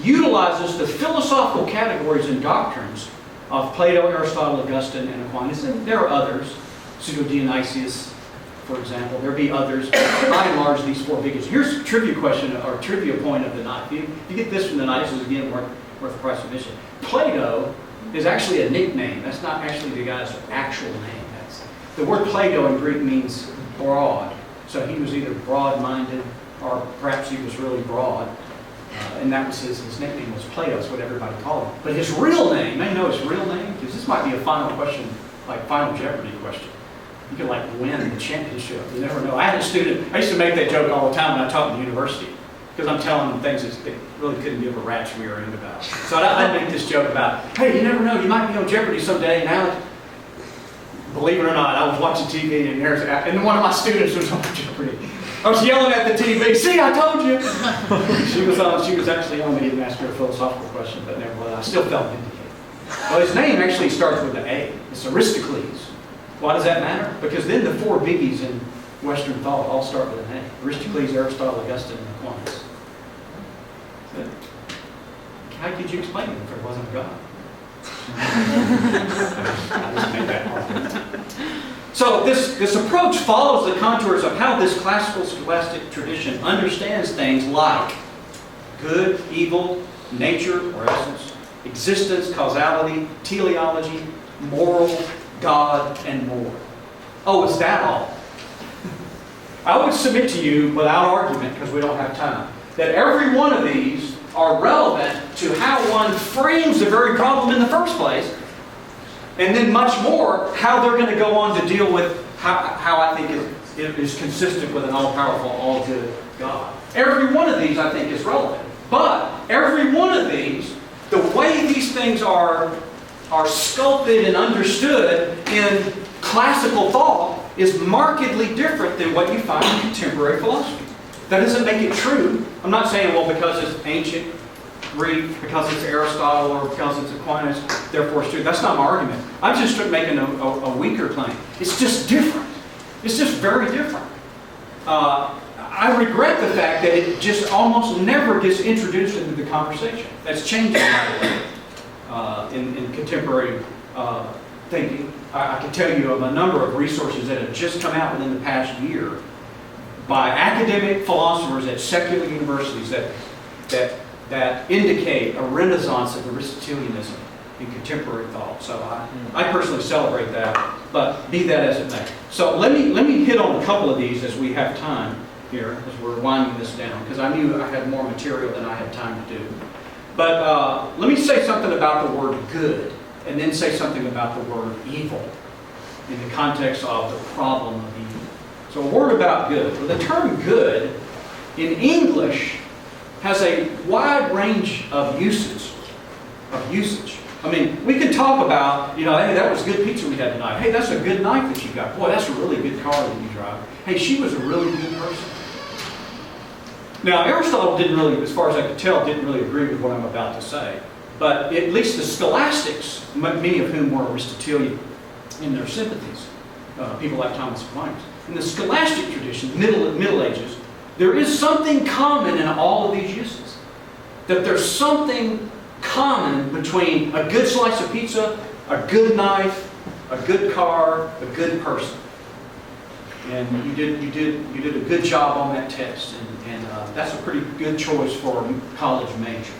B: utilizes the philosophical categories and doctrines of Plato, Aristotle, Augustine, and Aquinas. And there are others. Pseudo-Dionysius, for example. There'll be others. By and large, these four biggies. Here's a trivia question, or trivia point of the night. If you get this from the night, this is again worth the price of admission. Plato is actually a nickname. That's not actually the guy's actual name. The word Plato in Greek means broad. So he was either broad-minded or perhaps he was really broad. And that was his nickname was Plato. That's what everybody called him. But his real name, may know his real name, because this might be a final question, like Final Jeopardy question. You could like win the championship. You never know. I had a student, I used to make that joke all the time when I taught in the university, because I'm telling them things that they really couldn't give a rat's rear end about. So I'd make this joke about, hey, you never know, you might be on Jeopardy someday. And Alex, believe it or not, I was watching TV and one of my students was on Jeopardy. I was yelling at the TV, see, I told you. She was actually on me to ask her a philosophical question, but nevertheless, I still felt vindicated. Well, his name actually starts with an A. It's Aristocles. Why does that matter? Because then the four biggies in Western thought all start with an A. Aristocles, Aristotle, Augustine, and Aquinas. So, how could you explain it if there wasn't a God? I just made that argument. So this approach follows the contours of how this classical scholastic tradition understands things like good, evil, nature or essence, existence, causality, teleology, moral, God, and more. Oh, is that all? I would submit to you, without argument, because we don't have time, that every one of these are relevant to how one frames the very problem in the first place, and then much more, how they're going to go on to deal with how I think it is consistent with an all-powerful, all-good God. Every one of these, I think, is relevant. But every one of these, the way these things are sculpted and understood in classical thought is markedly different than what you find in contemporary philosophy. That doesn't make it true. I'm not saying, well, because it's ancient Greek, because it's Aristotle, or because it's Aquinas, therefore it's true. That's not my argument. I'm just making a weaker claim. It's just different. It's just very different. I regret the fact that it just almost never gets introduced into the conversation. That's changing, by the way, in contemporary thinking. I can tell you of a number of resources that have just come out within the past year by academic philosophers at secular universities that indicate a renaissance of Aristotelianism in contemporary thought. So I personally celebrate that, but be that as it may. So let me hit on a couple of these as we have time here, as we're winding this down, because I knew I had more material than I had time to do. But let me say something about the word good, and then say something about the word evil in the context of the problem of evil. So a word about good. Well, the term good in English has a wide range of usage. I mean, we could talk about, hey, that was good pizza we had tonight. Hey, that's a good knife that you got. Boy, that's a really good car that you drive. Hey, she was a really good person. Now, Aristotle didn't really, as far as I could tell, didn't really agree with what I'm about to say. But at least the scholastics, many of whom were Aristotelian in their sympathies, people like Thomas Aquinas, in the scholastic tradition, Middle Ages, there is something common in all of these uses. that there's something common between a good slice of pizza, a good knife, a good car, a good person. And you did a good job on that test, and that's a pretty good choice for a college major,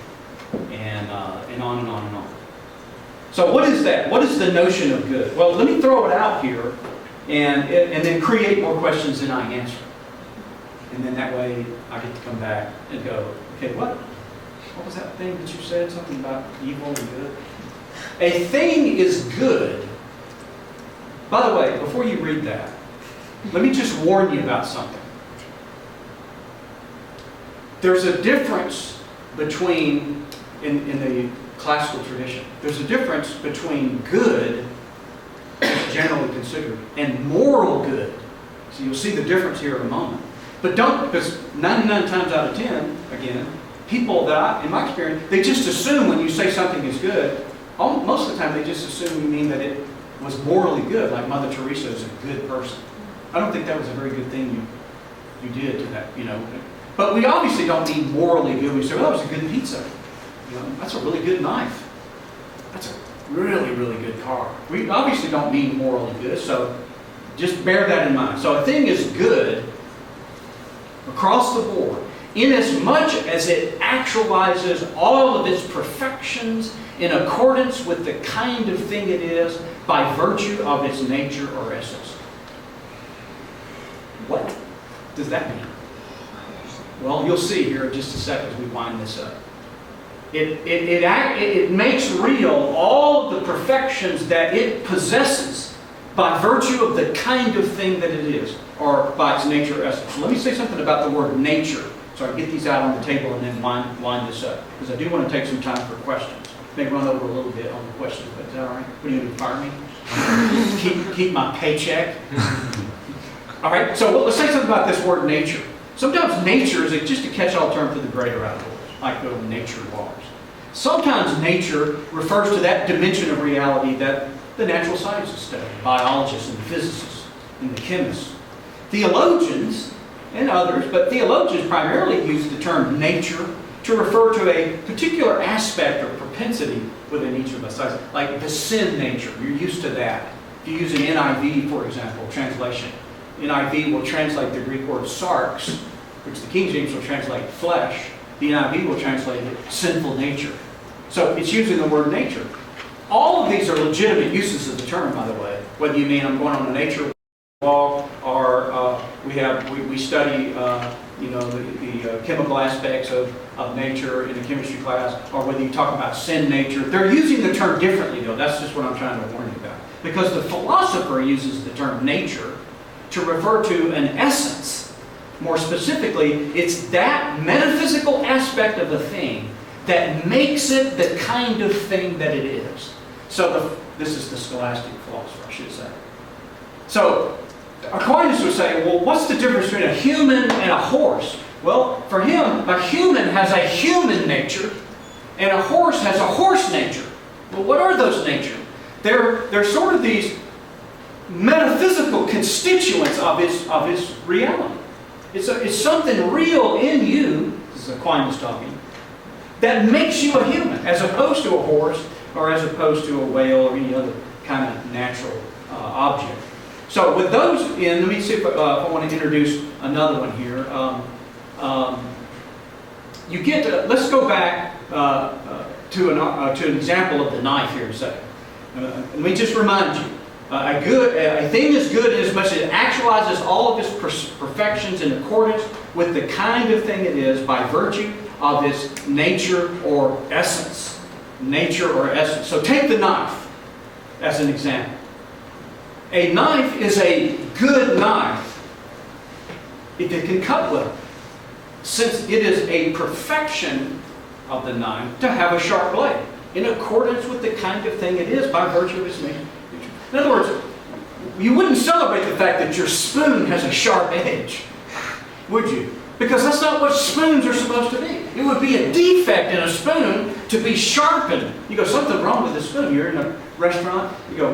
B: and on and on and on. So what is that? What is the notion of good? Well, let me throw it out here, and then create more questions than I answer, and then that way I get to come back and go, okay, what was that thing that you said? Something about evil and good. A thing is good. By the way, before you read that, let me just warn you about something. There's a difference between, in the classical tradition, there's a difference between good, generally considered, and moral good. So you'll see the difference here in a moment. But don't, because 99 times out of 10, again, people that in my experience, they just assume when you say something is good, most of the time they just assume you mean that it was morally good, like Mother Teresa is a good person. I don't think that was a very good thing you did to that, But we obviously don't mean morally good. We say, well, that was a good pizza. That's a really good knife. That's a really, really good car. We obviously don't mean morally good, so just bear that in mind. So a thing is good across the board, inasmuch as it actualizes all of its perfections in accordance with the kind of thing it is by virtue of its nature or essence. What does that mean? Well, you'll see here in just a second as we wind this up. It makes real all of the perfections that it possesses by virtue of the kind of thing that it is, or by its nature or essence. So let me say something about the word nature, so I can get these out on the table and then wind this up, because I do want to take some time for questions. May run over a little bit on the questions, but is that all right? What are you going to fire me? keep my paycheck? All right, so let's say something about this word nature. Sometimes nature is just a catch-all term for the greater outdoors, like go to nature bars. Sometimes nature refers to that dimension of reality that the natural sciences study, biologists and physicists and the chemists. Theologians and others, but theologians primarily use the term nature to refer to a particular aspect or propensity within each of us, like the sin nature. You're used to that. If you use an NIV, for example, translation, NIV will translate the Greek word sarx, which the King James will translate flesh. The NIV will translate it sinful nature. So it's using the word nature. All of these are legitimate uses of the term, by the way. Whether you mean I'm going on a nature walk, or we study the chemical aspects of nature in a chemistry class, or whether you talk about sin nature. They're using the term differently, though. That's just what I'm trying to warn you about. Because the philosopher uses the term nature to refer to an essence. More specifically, it's that metaphysical aspect of the thing that makes it the kind of thing that it is. So this is the scholastic philosopher, I should say. So Aquinas would say, well, what's the difference between a human and a horse? Well, for him, a human has a human nature, and a horse has a horse nature. Well, what are those natures? They're sort of these metaphysical constituents of its reality. It's something real in you, this is Aquinas talking, that makes you a human, as opposed to a horse, or as opposed to a whale, or any other kind of natural object. So with those in, let me see if I want to introduce another one here. Let's go back to an example of the knife here in a second. Let me just remind you. A thing is good inasmuch as it actualizes all of its perfections in accordance with the kind of thing it is by virtue of its nature or essence. Nature or essence. So take the knife as an example. A knife is a good knife if it can cut well, since it is a perfection of the knife to have a sharp blade in accordance with the kind of thing it is by virtue of its nature. In other words, you wouldn't celebrate the fact that your spoon has a sharp edge, would you? Because that's not what spoons are supposed to be. It would be a defect in a spoon to be sharpened. You go, something wrong with this spoon. You're in a restaurant, you go,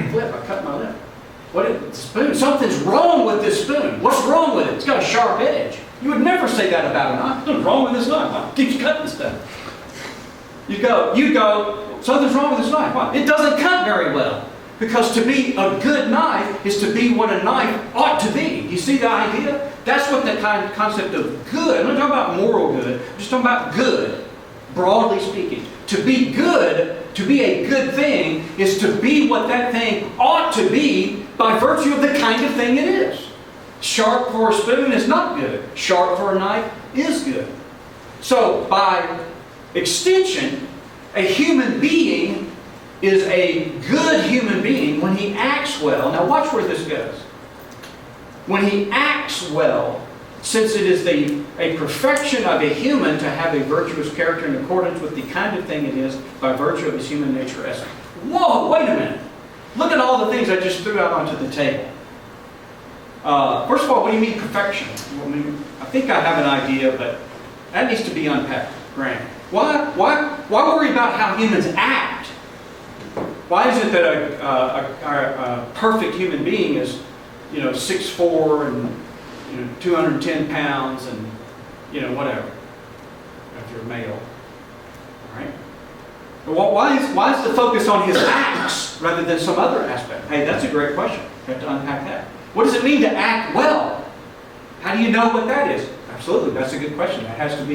B: flip, I cut my lip. What is the spoon? Something's wrong with this spoon. What's wrong with it? It's got a sharp edge. You would never say that about a knife. Something's wrong with this knife. Why? It keeps cutting stuff. You go, something's wrong with this knife. Why? It doesn't cut very well. Because to be a good knife is to be what a knife ought to be. You see the idea? That's what the concept of good. I'm not talking about moral good. I'm just talking about good, broadly speaking. To be good, to be a good thing, is to be what that thing ought to be by virtue of the kind of thing it is. Sharp for a spoon is not good. Sharp for a knife is good. So, by extension, a human being is a good human being when he acts well. Now watch where this goes. When he acts well, since it is a perfection of a human to have a virtuous character in accordance with the kind of thing it is by virtue of his human nature essence. Whoa, wait a minute. Look at all the things I just threw out onto the table. First of all, what do you mean perfection? I think I have an idea, but that needs to be unpacked. Grant. Why worry about how humans act? Why is it that a perfect human being is, 6'4" and 210 pounds and whatever, if you're male, all right? Well, why is the focus on his acts rather than some other aspect? Hey, that's a great question. You have to unpack that. What does it mean to act well? How do you know what that is? Absolutely, that's a good question. That has to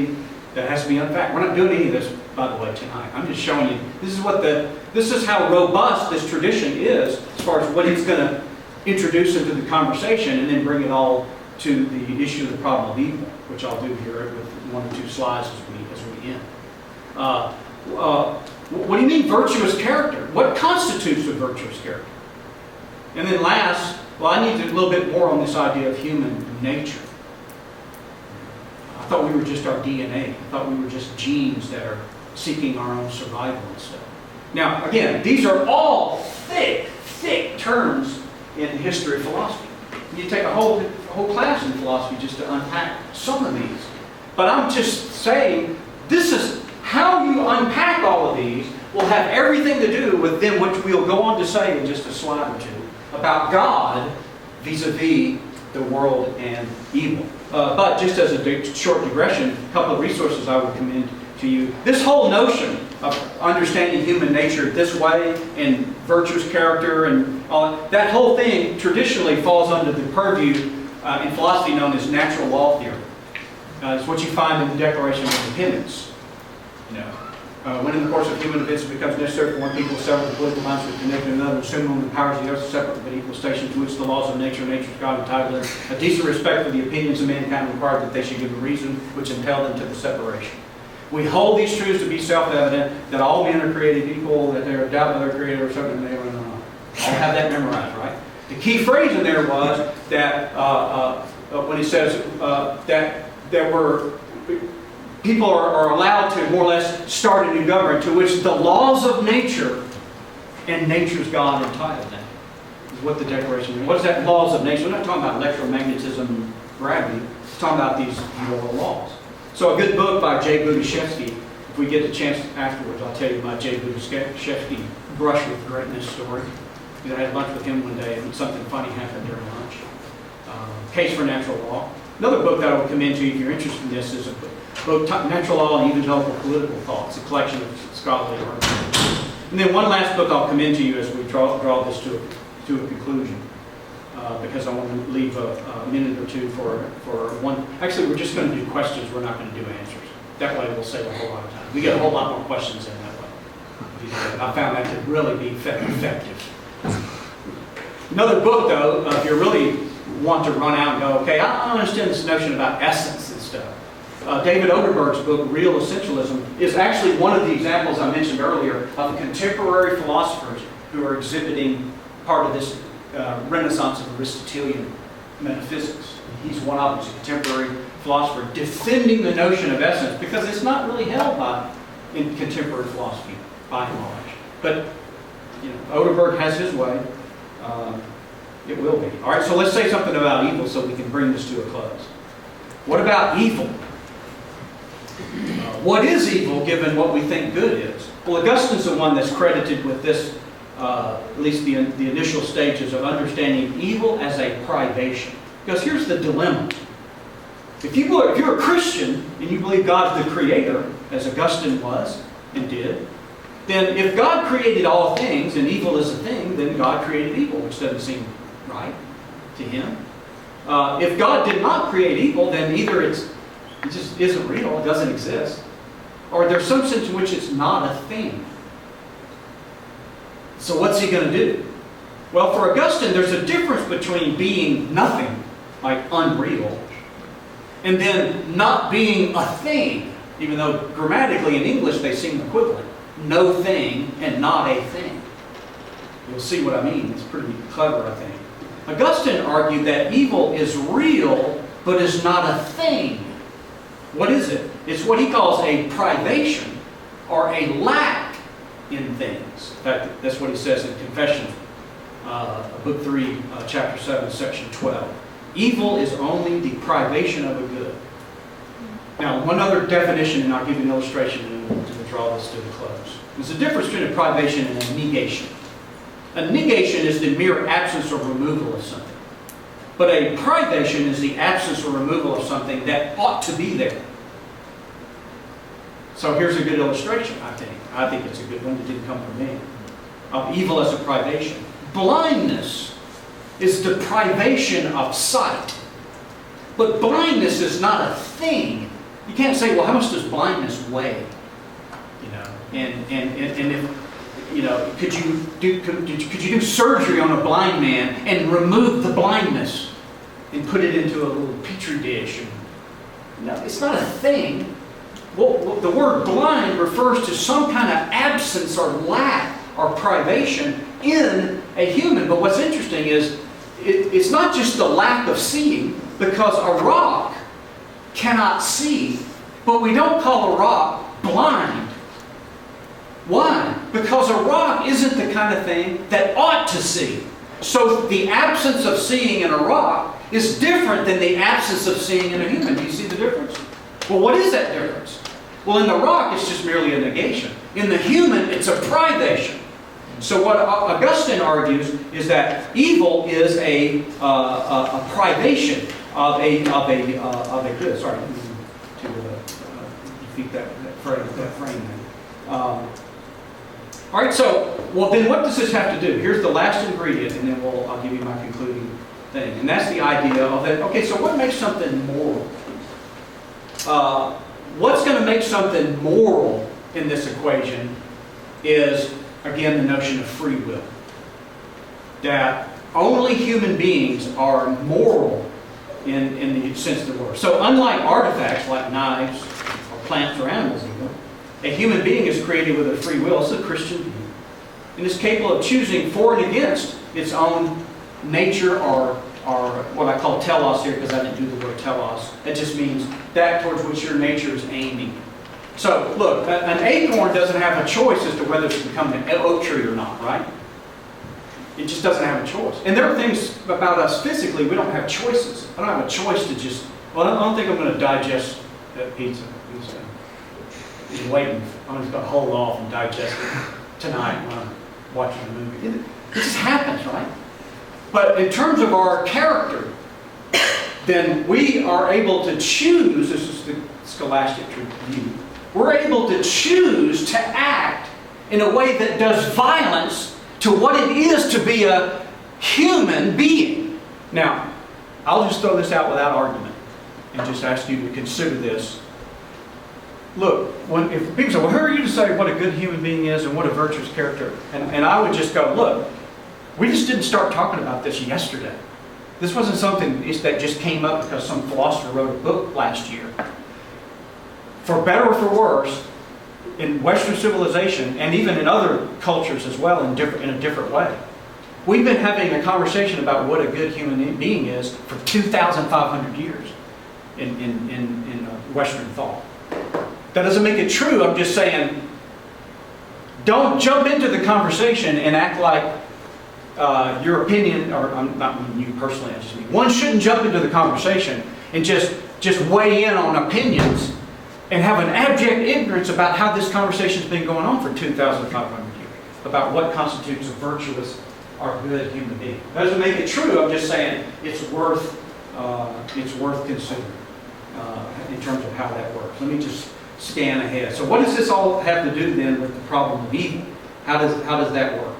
B: be unpacked. We're not doing any of this, by the way, tonight. I'm just showing you. This is how robust this tradition is as far as what it's going to introduce into the conversation, and then bring it all to the issue of the problem of evil, which I'll do here with 1 or 2 slides as we end. What do you mean virtuous character? What constitutes a virtuous character? And then last, I need a little bit more on this idea of human nature. I thought we were just our DNA. I thought we were just genes that are seeking our own survival and stuff. Now, again, these are all thick terms in the history of philosophy. You take a whole class in philosophy just to unpack some of these. But I'm just saying, this is how you unpack all of these will have everything to do with them, which we'll go on to say in just a slide or two, about God vis-a-vis the world and evil. But just as a short digression, a couple of resources I would commend to you. This whole notion of understanding human nature this way and virtuous character and all that whole thing traditionally falls under the purview in philosophy known as natural law theory. It's what you find in the Declaration of Independence. When in the course of human events it becomes necessary for one people to sever the political lines to connect to another, assume on the powers of the earth separate but equal stations to which the laws of nature and nature's God entitle them, a decent respect for the opinions of mankind required that they should give a reason which impel them to the separation. We hold these truths to be self-evident, that all men are created equal, that they are endowed by their Creator or something they are not. I'll have that memorized, right? The key phrase in there was that when he says that there were people are allowed to more or less start a new government to which the laws of nature and nature's God entitled them. Is what the Declaration means. What is that laws of nature? We're not talking about electromagnetism and gravity. We're talking about these moral laws. So a good book by J. Budiashevsky, if we get the chance afterwards, I'll tell you about J. Budiashevsky Brush with Greatness story. I had lunch with him one day and something funny happened during lunch. Case for Natural Law. Another book that I would commend to you if you're interested in this is a book, Natural Law and Evangelical Political Thought. It's a collection of scholarly articles. And then one last book I'll commend to you as we draw this to a conclusion. Because I want to leave a minute or two for one. Actually, we're just going to do questions. We're not going to do answers. That way we'll save a whole lot of time. We get a whole lot more questions in that way. I found that to really be effective. Another book, though, if you really want to run out and go, okay, I don't understand this notion about essence and stuff. David Oderberg's book, Real Essentialism, is actually one of the examples I mentioned earlier of contemporary philosophers who are exhibiting part of this renaissance of Aristotelian metaphysics. He's one of them. He's a contemporary philosopher defending the notion of essence because it's not really held in contemporary philosophy by and large. But Oderberg has his way. It will be. All right, so let's say something about evil so we can bring this to a close. What about evil? What is evil given what we think good is? Well, Augustine's the one that's credited with this, at least the initial stages of understanding evil as a privation. Because here's the dilemma. If you're a Christian and you believe God's the creator, as Augustine was and did, then if God created all things and evil is a thing, then God created evil, which doesn't seem right to him. If God did not create evil, then either it just isn't real, it doesn't exist, or there's some sense in which it's not a thing. So what's he going to do? Well, for Augustine, there's a difference between being nothing, like unreal, and then not being a thing, even though grammatically in English they seem equivalent. No thing and not a thing. You'll see what I mean. It's pretty clever, I think. Augustine argued that evil is real, but is not a thing. What is it? It's what he calls a privation, or a lack in things. In fact, that's what he says in Confession, Book 3, Chapter 7, Section 12. Evil is only the privation of a good. Now, one other definition, and I'll give you an illustration and we'll draw this to the close. There's a difference between a privation and a negation. A negation is the mere absence or removal of something. But a privation is the absence or removal of something that ought to be there. So here's a good illustration, I think. I think it's a good one that didn't come from me. Of evil as a privation. Blindness is the privation of sight. But blindness is not a thing. You can't say, well, how much does blindness weigh? You know, and if, you know, could you do surgery on a blind man and remove the blindness and put it into a little petri dish? No, it's not a thing. Well, the word blind refers to some kind of absence or lack or privation in a human. But what's interesting is it's not just the lack of seeing, because a rock cannot see, but we don't call a rock blind. Why? Because a rock isn't the kind of thing that ought to see. So the absence of seeing in a rock is different than the absence of seeing in a human. Do you see the difference? Well, what is that difference? Well, in the rock, it's just merely a negation. In the human, it's a privation. So what Augustine argues is that evil is a privation of a good. Sorry, to defeat that frame. All right. So, well, then what does this have to do? Here's the last ingredient, and then I'll give you my concluding thing, and that's the idea of that. Okay, so what makes something moral? What's going to make something moral in this equation is, again, the notion of free will. That only human beings are moral in the sense of the word. So unlike artifacts like knives or plants or animals even, a human being is created with a free will. It's a Christian being. And is capable of choosing for and against its own nature or what I call telos here, because I didn't do the word telos. It just means that towards which your nature is aiming. So, look, an acorn doesn't have a choice as to whether to become an oak tree or not, right? It just doesn't have a choice. And there are things about us physically, we don't have choices. I don't have a choice to just, well, I don't think I'm going to digest that pizza. I'm waiting. I'm just going to hold off and digest it tonight when I'm watching the movie. It just happens, right? But in terms of our character, then we are able to choose, this is the scholastic view, we're able to choose to act in a way that does violence to what it is to be a human being. Now, I'll just throw this out without argument and just ask you to consider this. Look, if people say, well, who are you to say what a good human being is and what a virtuous character? And I would just go, look, we just didn't start talking about this yesterday. This wasn't something that just came up because some philosopher wrote a book last year. For better or for worse, in Western civilization, and even in other cultures as well, in a different way, we've been having a conversation about what a good human being is for 2,500 years in Western thought. That doesn't make it true. I'm just saying, don't jump into the conversation and act like your opinion, or I'm not you personally, I just mean, one shouldn't jump into the conversation and just weigh in on opinions and have an abject ignorance about how this conversation's been going on for 2,500 years, about what constitutes a virtuous or good human being. That doesn't make it true. I'm just saying it's worth considering. in terms of how that works. Let me just scan ahead. So what does this all have to do then with the problem of evil? How does that work?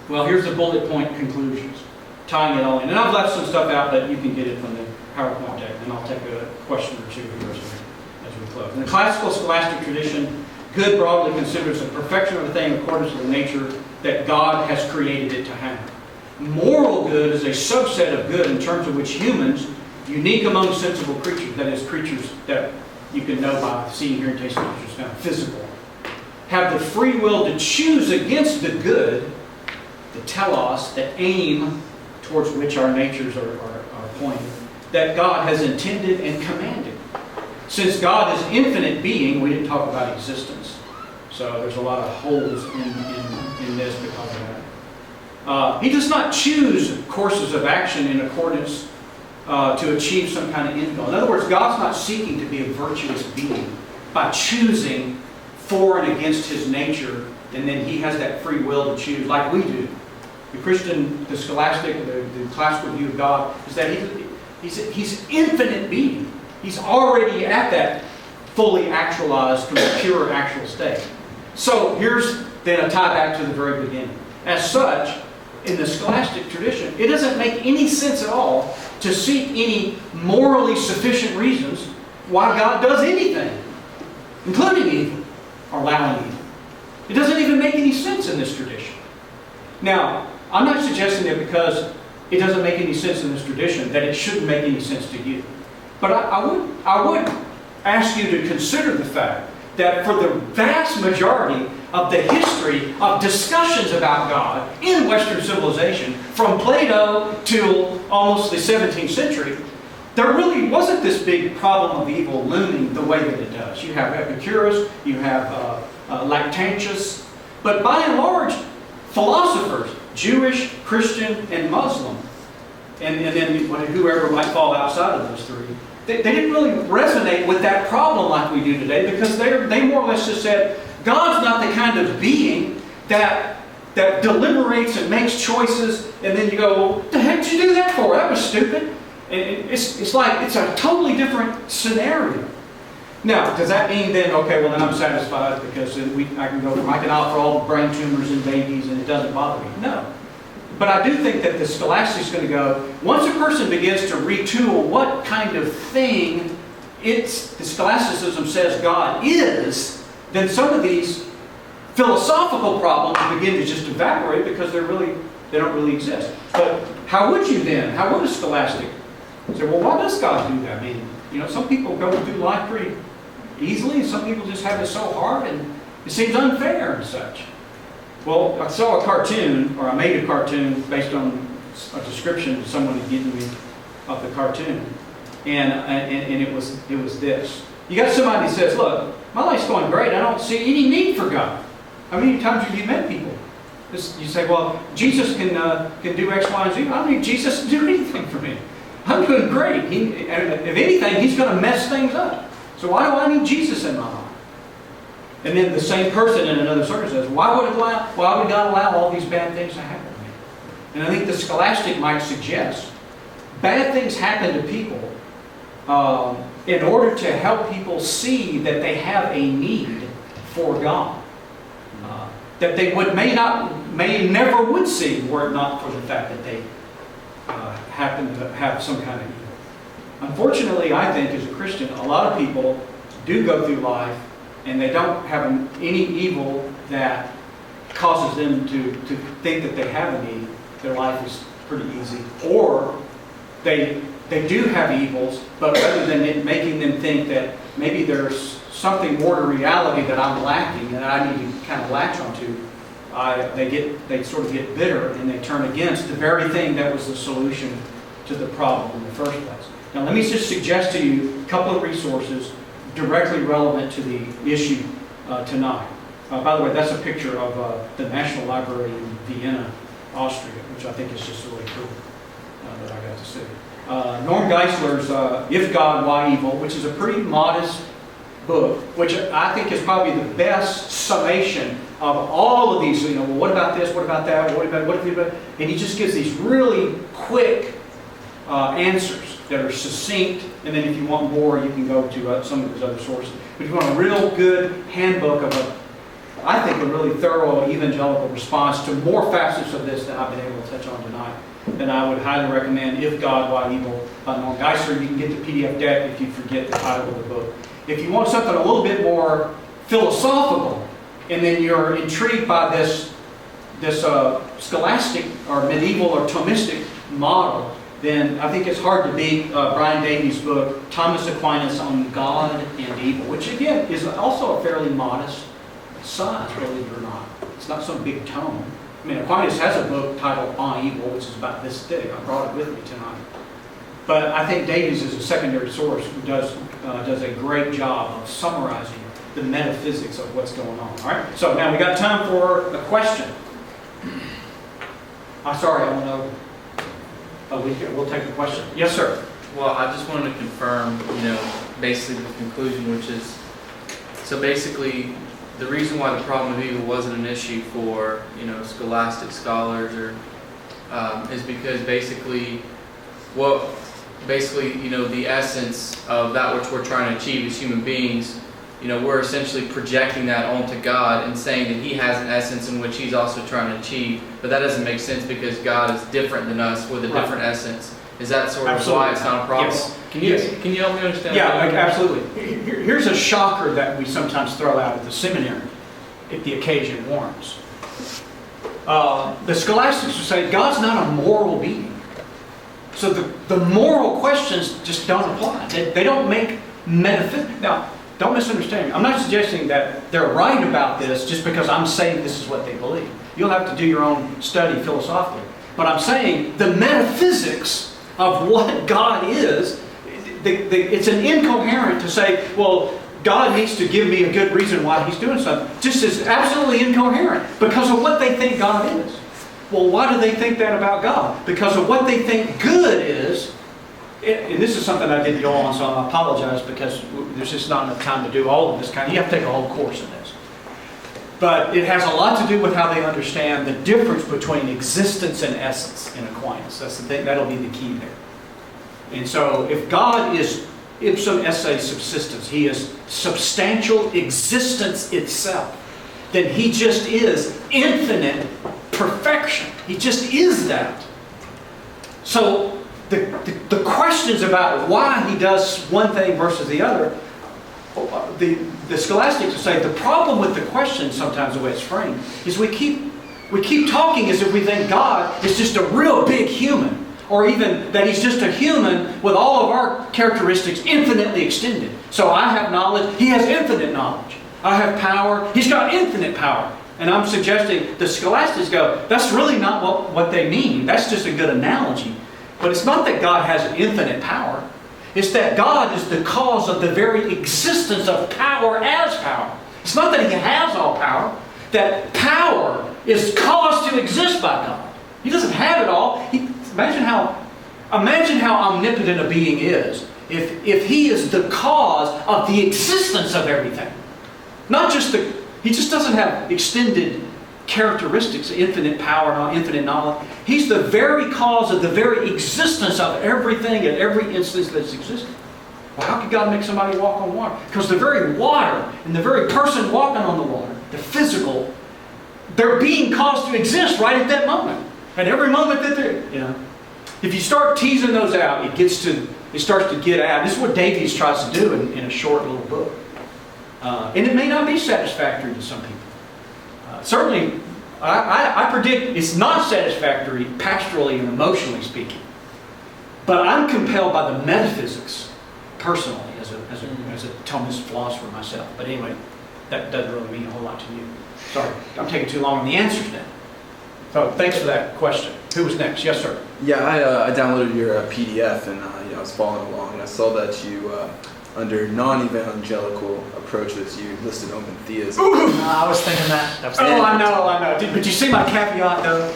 B: Well, here's the bullet point conclusions, tying it all in. And I've left some stuff out, but you can get it from the PowerPoint deck, and I'll take a question or two here as we close. In the classical scholastic tradition, good broadly considers the perfection of a thing in accordance with the nature that God has created it to have. Moral good is a subset of good in terms of which humans, unique among sensible creatures, that is, creatures that you can know by seeing, hearing, tasting, which is kind of physical, have the free will to choose against the good, the telos, the aim towards which our natures are pointed, that God has intended and commanded. Since God is infinite being, we didn't talk about existence. So there's a lot of holes in this because of that. He does not choose courses of action in accordance to achieve some kind of end goal. In other words, God's not seeking to be a virtuous being by choosing for and against His nature, and then He has that free will to choose like we do. The Christian, the scholastic, the classical view of God is that He's infinite being. He's already at that fully actualized, pure actual state. So here's then a tie back to the very beginning. As such, in the scholastic tradition, it doesn't make any sense at all to seek any morally sufficient reasons why God does anything, including evil, or allowing evil. It doesn't even make any sense in this tradition. Now, I'm not suggesting that because it doesn't make any sense in this tradition that it shouldn't make any sense to you. But I would ask you to consider the fact that for the vast majority of the history of discussions about God in Western civilization, from Plato till almost the 17th century, there really wasn't this big problem of evil looming the way that it does. You have Epicurus, you have Lactantius, but by and large, philosophers, Jewish, Christian, and Muslim, and then whoever might fall outside of those three, they didn't really resonate with that problem like we do today, because they more or less just said, God's not the kind of being that deliberates and makes choices, and then you go, well, what the heck did you do that for? That was stupid. And it's like, it's a totally different scenario. Now, does that mean then, okay, well then I'm satisfied because I can opt for all the brain tumors in babies and it doesn't bother me? No. But I do think that the scholastic's going to go, once a person begins to retool what kind of thing the scholasticism says God is, then some of these philosophical problems begin to just evaporate because they don't really exist. But how would a scholastic say, well, why does God do that? I mean, some people go through life pretty easily, and some people just have it so hard, and it seems unfair and such. Well, I saw a cartoon, or I made a cartoon based on a description someone had given me of the cartoon, and it was this. You got somebody that says, look, my life's going great, I don't see any need for God. How many times have you met people? You say, well, Jesus can do X, Y, and Z. I don't need Jesus to do anything for me. I'm doing great. If anything, He's going to mess things up. So why do I need Jesus in my life? And then the same person in another circumstance, why would God allow all these bad things to happen to me? And I think the scholastic might suggest bad things happen to people in order to help people see that they have a need for God. That they may never would see were it not for the fact that they happen to have some kind of evil. Unfortunately, I think as a Christian, a lot of people do go through life and they don't have any evil that causes them to think that they have a need. Their life is pretty easy. Or they do have evils, but rather than it making them think that maybe there's something more to reality that I'm lacking and I need to kind of latch onto, they sort of get bitter and they turn against the very thing that was the solution to the problem in the first place. Now let me just suggest to you a couple of resources directly relevant to the issue tonight. By the way, that's a picture of the National Library in Vienna, Austria, which I think is just really cool that I got to see. Norm Geisler's If God, Why Evil, which is a pretty modest book, which I think is probably the best summation of all of these, well, what about this, what about that, what if, and he just gives these really quick answers. that are succinct, and then if you want more, you can go to some of his other sources. But if you want a real good handbook of I think a really thorough evangelical response to more facets of this than I've been able to touch on tonight, then I would highly recommend If God, Why Evil by Norm Geisler. You can get the PDF deck if you forget the title of the book. If you want something a little bit more philosophical, and then you're intrigued by this scholastic or medieval or Thomistic model, then I think it's hard to beat Brian Davies' book, Thomas Aquinas on God and Evil, which again is also a fairly modest size, believe it or not. It's not some big tome. I mean, Aquinas has a book titled On Evil, which is about this thick. I brought it with me tonight. But I think Davies is a secondary source who does a great job of summarizing the metaphysics of what's going on. All right. So now we got time for a question. I'm sorry, I went over. Oh, we'll take the question. Yes, sir.
C: Well, I just wanted to confirm, basically the conclusion, which is, so basically, the reason why the problem of evil wasn't an issue for, scholastic scholars is because basically, the essence of that which we're trying to achieve as human beings, we're essentially projecting that onto God and saying that He has an essence in which He's also trying to achieve. But that doesn't make sense because God is different than us with a different essence. Is that sort of why it's not a problem?
B: Yes.
C: Can you help me understand?
B: Yeah, absolutely. Here's a shocker that we sometimes throw out at the seminary if the occasion warrants. The scholastics will say God's not a moral being. So the moral questions just don't apply. They don't make metaphysics. Now, don't misunderstand me. I'm not suggesting that they're right about this just because I'm saying this is what they believe. You'll have to do your own study philosophically. But I'm saying the metaphysics of what God is, it's an incoherent to say, well, God needs to give me a good reason why He's doing something. Just is absolutely incoherent because of what they think God is. Well, why do they think that about God? Because of what they think good is. And this is something I didn't go on, so I apologize because there's just not enough time to do all of this kind. You have to take a whole course in this. But it has a lot to do with how they understand the difference between existence and essence in Aquinas. That's the thing. That'll be the key there. And so if God is ipsum esse subsistence, He is substantial existence itself, then He just is infinite perfection. He just is that. So the questions about why He does one thing versus the other, the scholastics will say the problem with the question, sometimes the way it's framed, is we keep talking as if we think God is just a real big human, or even that He's just a human with all of our characteristics infinitely extended. So I have knowledge, He has infinite knowledge. I have power, He's got infinite power. And I'm suggesting the scholastics go, that's really not what they mean. That's just a good analogy. But it's not that God has infinite power. It's that God is the cause of the very existence of power as power. It's not that He has all power. That power is caused to exist by God. He doesn't have it all. Imagine how omnipotent a being is if He is the cause of the existence of everything. He just doesn't have extended characteristics, infinite power and infinite knowledge. He's the very cause of the very existence of everything at every instance that's existed. Well, how could God make somebody walk on water? Because the very water and the very person walking on the water, the physical, they're being caused to exist right at that moment. At every moment that they're, If you start teasing those out, it starts to get out. This is what Davies tries to do in a short little book. And it may not be satisfactory to some people. Certainly, I predict it's not satisfactory pastorally and emotionally speaking. But I'm compelled by the metaphysics personally as a Thomist philosopher myself. But anyway, that doesn't really mean a whole lot to you. Sorry, I'm taking too long on the answers now. So thanks for that question. Who was next? Yes, sir.
E: Yeah, I downloaded your PDF and I was following along and I saw that you under non-evangelical approaches, you listed open theism.
F: I was thinking that.
B: I know. But you see my caveat though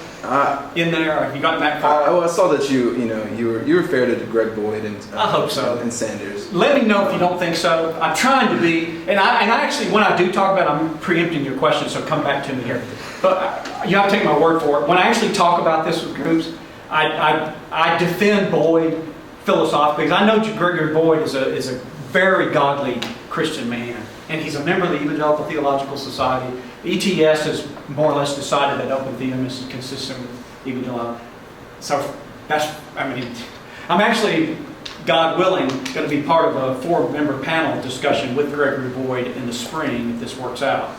B: in there? Have you gotten that far?
E: I saw that you were fair to Greg Boyd and
B: I hope so.
E: And Sanders.
B: Let me know if you don't think so. I'm trying to be, and I actually, when I do talk about it, I'm preempting your question, so come back to me here. But you have to take my word for it. When I actually talk about this with groups, I defend Boyd philosophical, because I know Gregory Boyd is a very godly Christian man, and he's a member of the Evangelical Theological Society. ETS has more or less decided that open theism is consistent with evangelical. So I'm actually, God willing, going to be part of a 4-member panel discussion with Gregory Boyd in the spring, if this works out,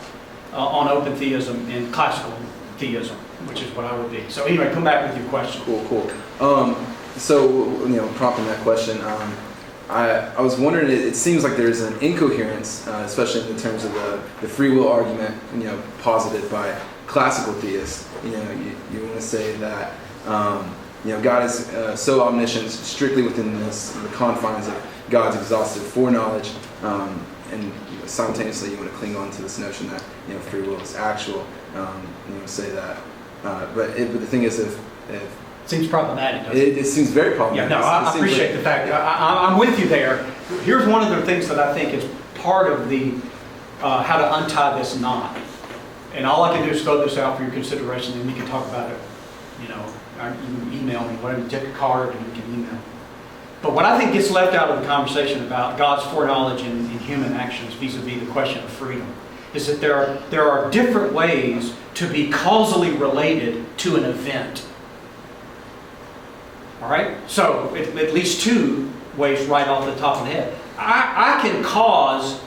B: on open theism and classical theism, which is what I would be. So anyway, come back with your question.
E: Cool. So, prompting that question, I was wondering, it seems like there's an incoherence, especially in terms of the free will argument, posited by classical theists. You want to say that, God is so omniscient, strictly within the confines of God's exhaustive foreknowledge, and simultaneously you want to cling on to this notion that free will is actual. Say that, but the thing is, if
B: seems problematic, doesn't it?
E: It seems very problematic.
B: Yeah, no, I appreciate the fact. I'm with you there. Here's one of the things that I think is part of the how to untie this knot. And all I can do is throw this out for your consideration, and we can talk about it. You can email me, whatever. Take a card, and you can email. But what I think gets left out of the conversation about God's foreknowledge in human actions vis-a-vis the question of freedom is that there are different ways to be causally related to an event. All right? So, at least 2 ways right off the top of the head. I can cause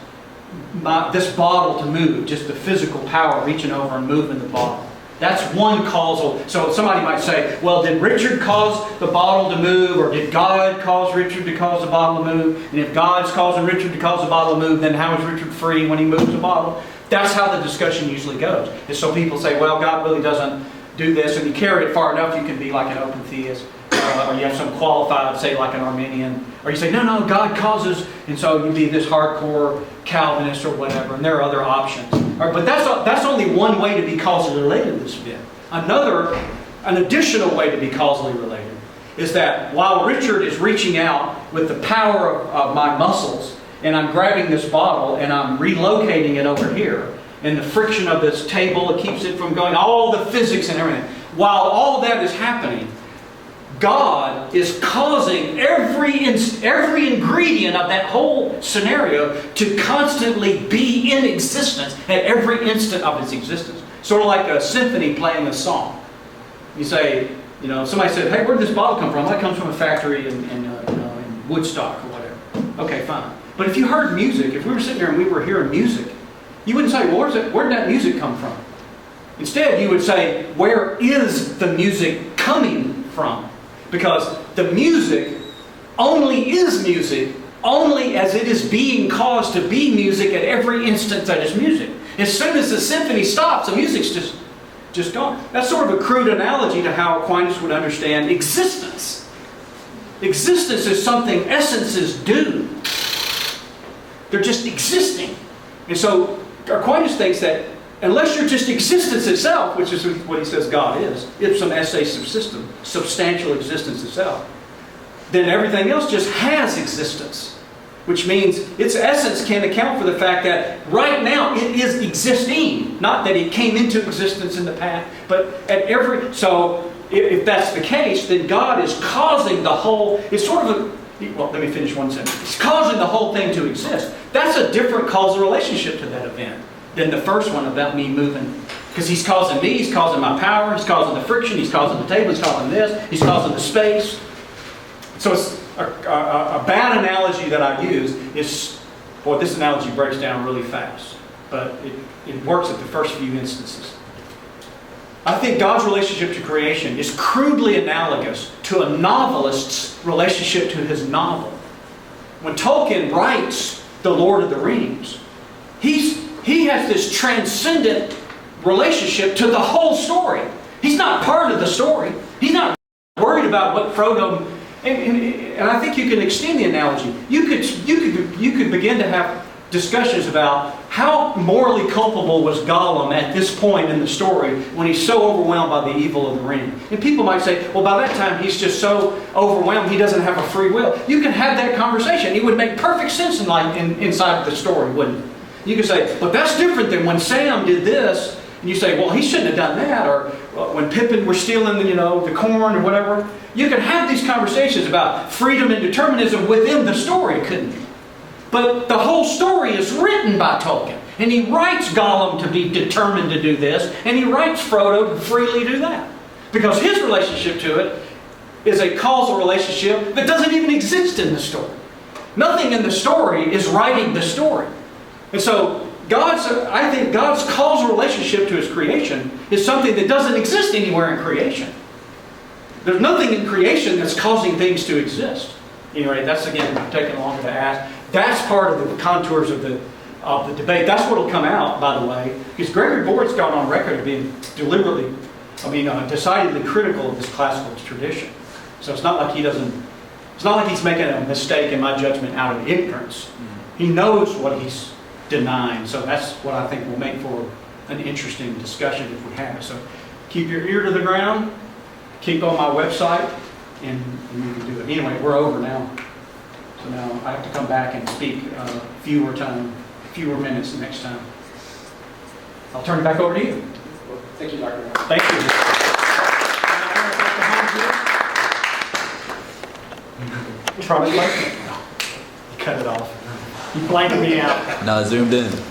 B: this bottle to move, just the physical power reaching over and moving the bottle. That's one causal. So somebody might say, well, did Richard cause the bottle to move, or did God cause Richard to cause the bottle to move? And if God's causing Richard to cause the bottle to move, then how is Richard free when he moves the bottle? That's how the discussion usually goes. And so people say, well, God really doesn't do this. And you carry it far enough, you can be like an open theist. Or you have some qualified, say like an Arminian. Or you say, no, God causes. And so you be this hardcore Calvinist or whatever. And there are other options. All right, but that's only one way to be causally related to this event. An additional way to be causally related is that while Richard is reaching out with the power of my muscles, and I'm grabbing this bottle and I'm relocating it over here, and the friction of this table, it keeps it from going, all the physics and everything. While all that is happening, God is causing every ingredient of that whole scenario to constantly be in existence at every instant of its existence. Sort of like a symphony playing a song. You say, somebody said, hey, where did this bottle come from? That comes from a factory in Woodstock or whatever. Okay, fine. But if you heard music, if we were sitting there and we were hearing music, you wouldn't say, well, where did that music come from? Instead, you would say, where is the music coming from? Because the music only is music only as it is being caused to be music at every instant that is music. As soon as the symphony stops, the music's just gone. That's sort of a crude analogy to how Aquinas would understand existence. Existence is something essences do. They're just existing. And so Aquinas thinks that unless you're just existence itself, which is what he says God is, ipsum esse subsistem, substantial existence itself, then everything else just has existence. Which means its essence can account for the fact that right now it is existing. Not that it came into existence in the past, but at every... So if that's the case, then God is causing the whole... It's sort of a... Well, let me finish one sentence. It's causing the whole thing to exist. That's a different causal relationship to that event than the first one about me moving. Because he's causing me, he's causing my power, he's causing the friction, he's causing the table, he's causing this, he's causing the space. So it's a bad analogy that I use is, boy, this analogy breaks down really fast. But it works at the first few instances. I think God's relationship to creation is crudely analogous to a novelist's relationship to his novel. When Tolkien writes The Lord of the Rings, he has this transcendent relationship to the whole story. He's not part of the story. He's not worried about what Frodo... And I think you can extend the analogy. You could begin to have discussions about how morally culpable was Gollum at this point in the story when he's so overwhelmed by the evil of the ring. And people might say, well, by that time he's just so overwhelmed he doesn't have a free will. You can have that conversation. It would make perfect sense inside the story, wouldn't it? You could say, but that's different than when Sam did this, And you say, well, he shouldn't have done that, or when Pippin were stealing, the corn or whatever. You can have these conversations about freedom and determinism within the story, couldn't you? But the whole story is written by Tolkien. And he writes Gollum to be determined to do this, and he writes Frodo to freely do that. Because his relationship to it is a causal relationship that doesn't even exist in the story. Nothing in the story is writing the story. And so I think God's causal relationship to His creation is something that doesn't exist anywhere in creation. There's nothing in creation that's causing things to exist. Anyway, that's again taking longer to ask. That's part of the contours of the debate. That's what will come out, by the way, because Gregory Board's gone on record of being decidedly critical of this classical tradition. So it's not like he's making a mistake, in my judgment, out of ignorance. He knows what he's denying. So that's what I think will make for an interesting discussion if we have it. So keep your ear to the ground, keep on my website, and you can do it. Anyway, we're over now. So now I have to come back and speak fewer minutes the next time. I'll turn it back over to you.
A: Well, thank you, Dr. Howe.
B: Thank you. Try to cut it off. You blanked me out.
F: No, zoomed in.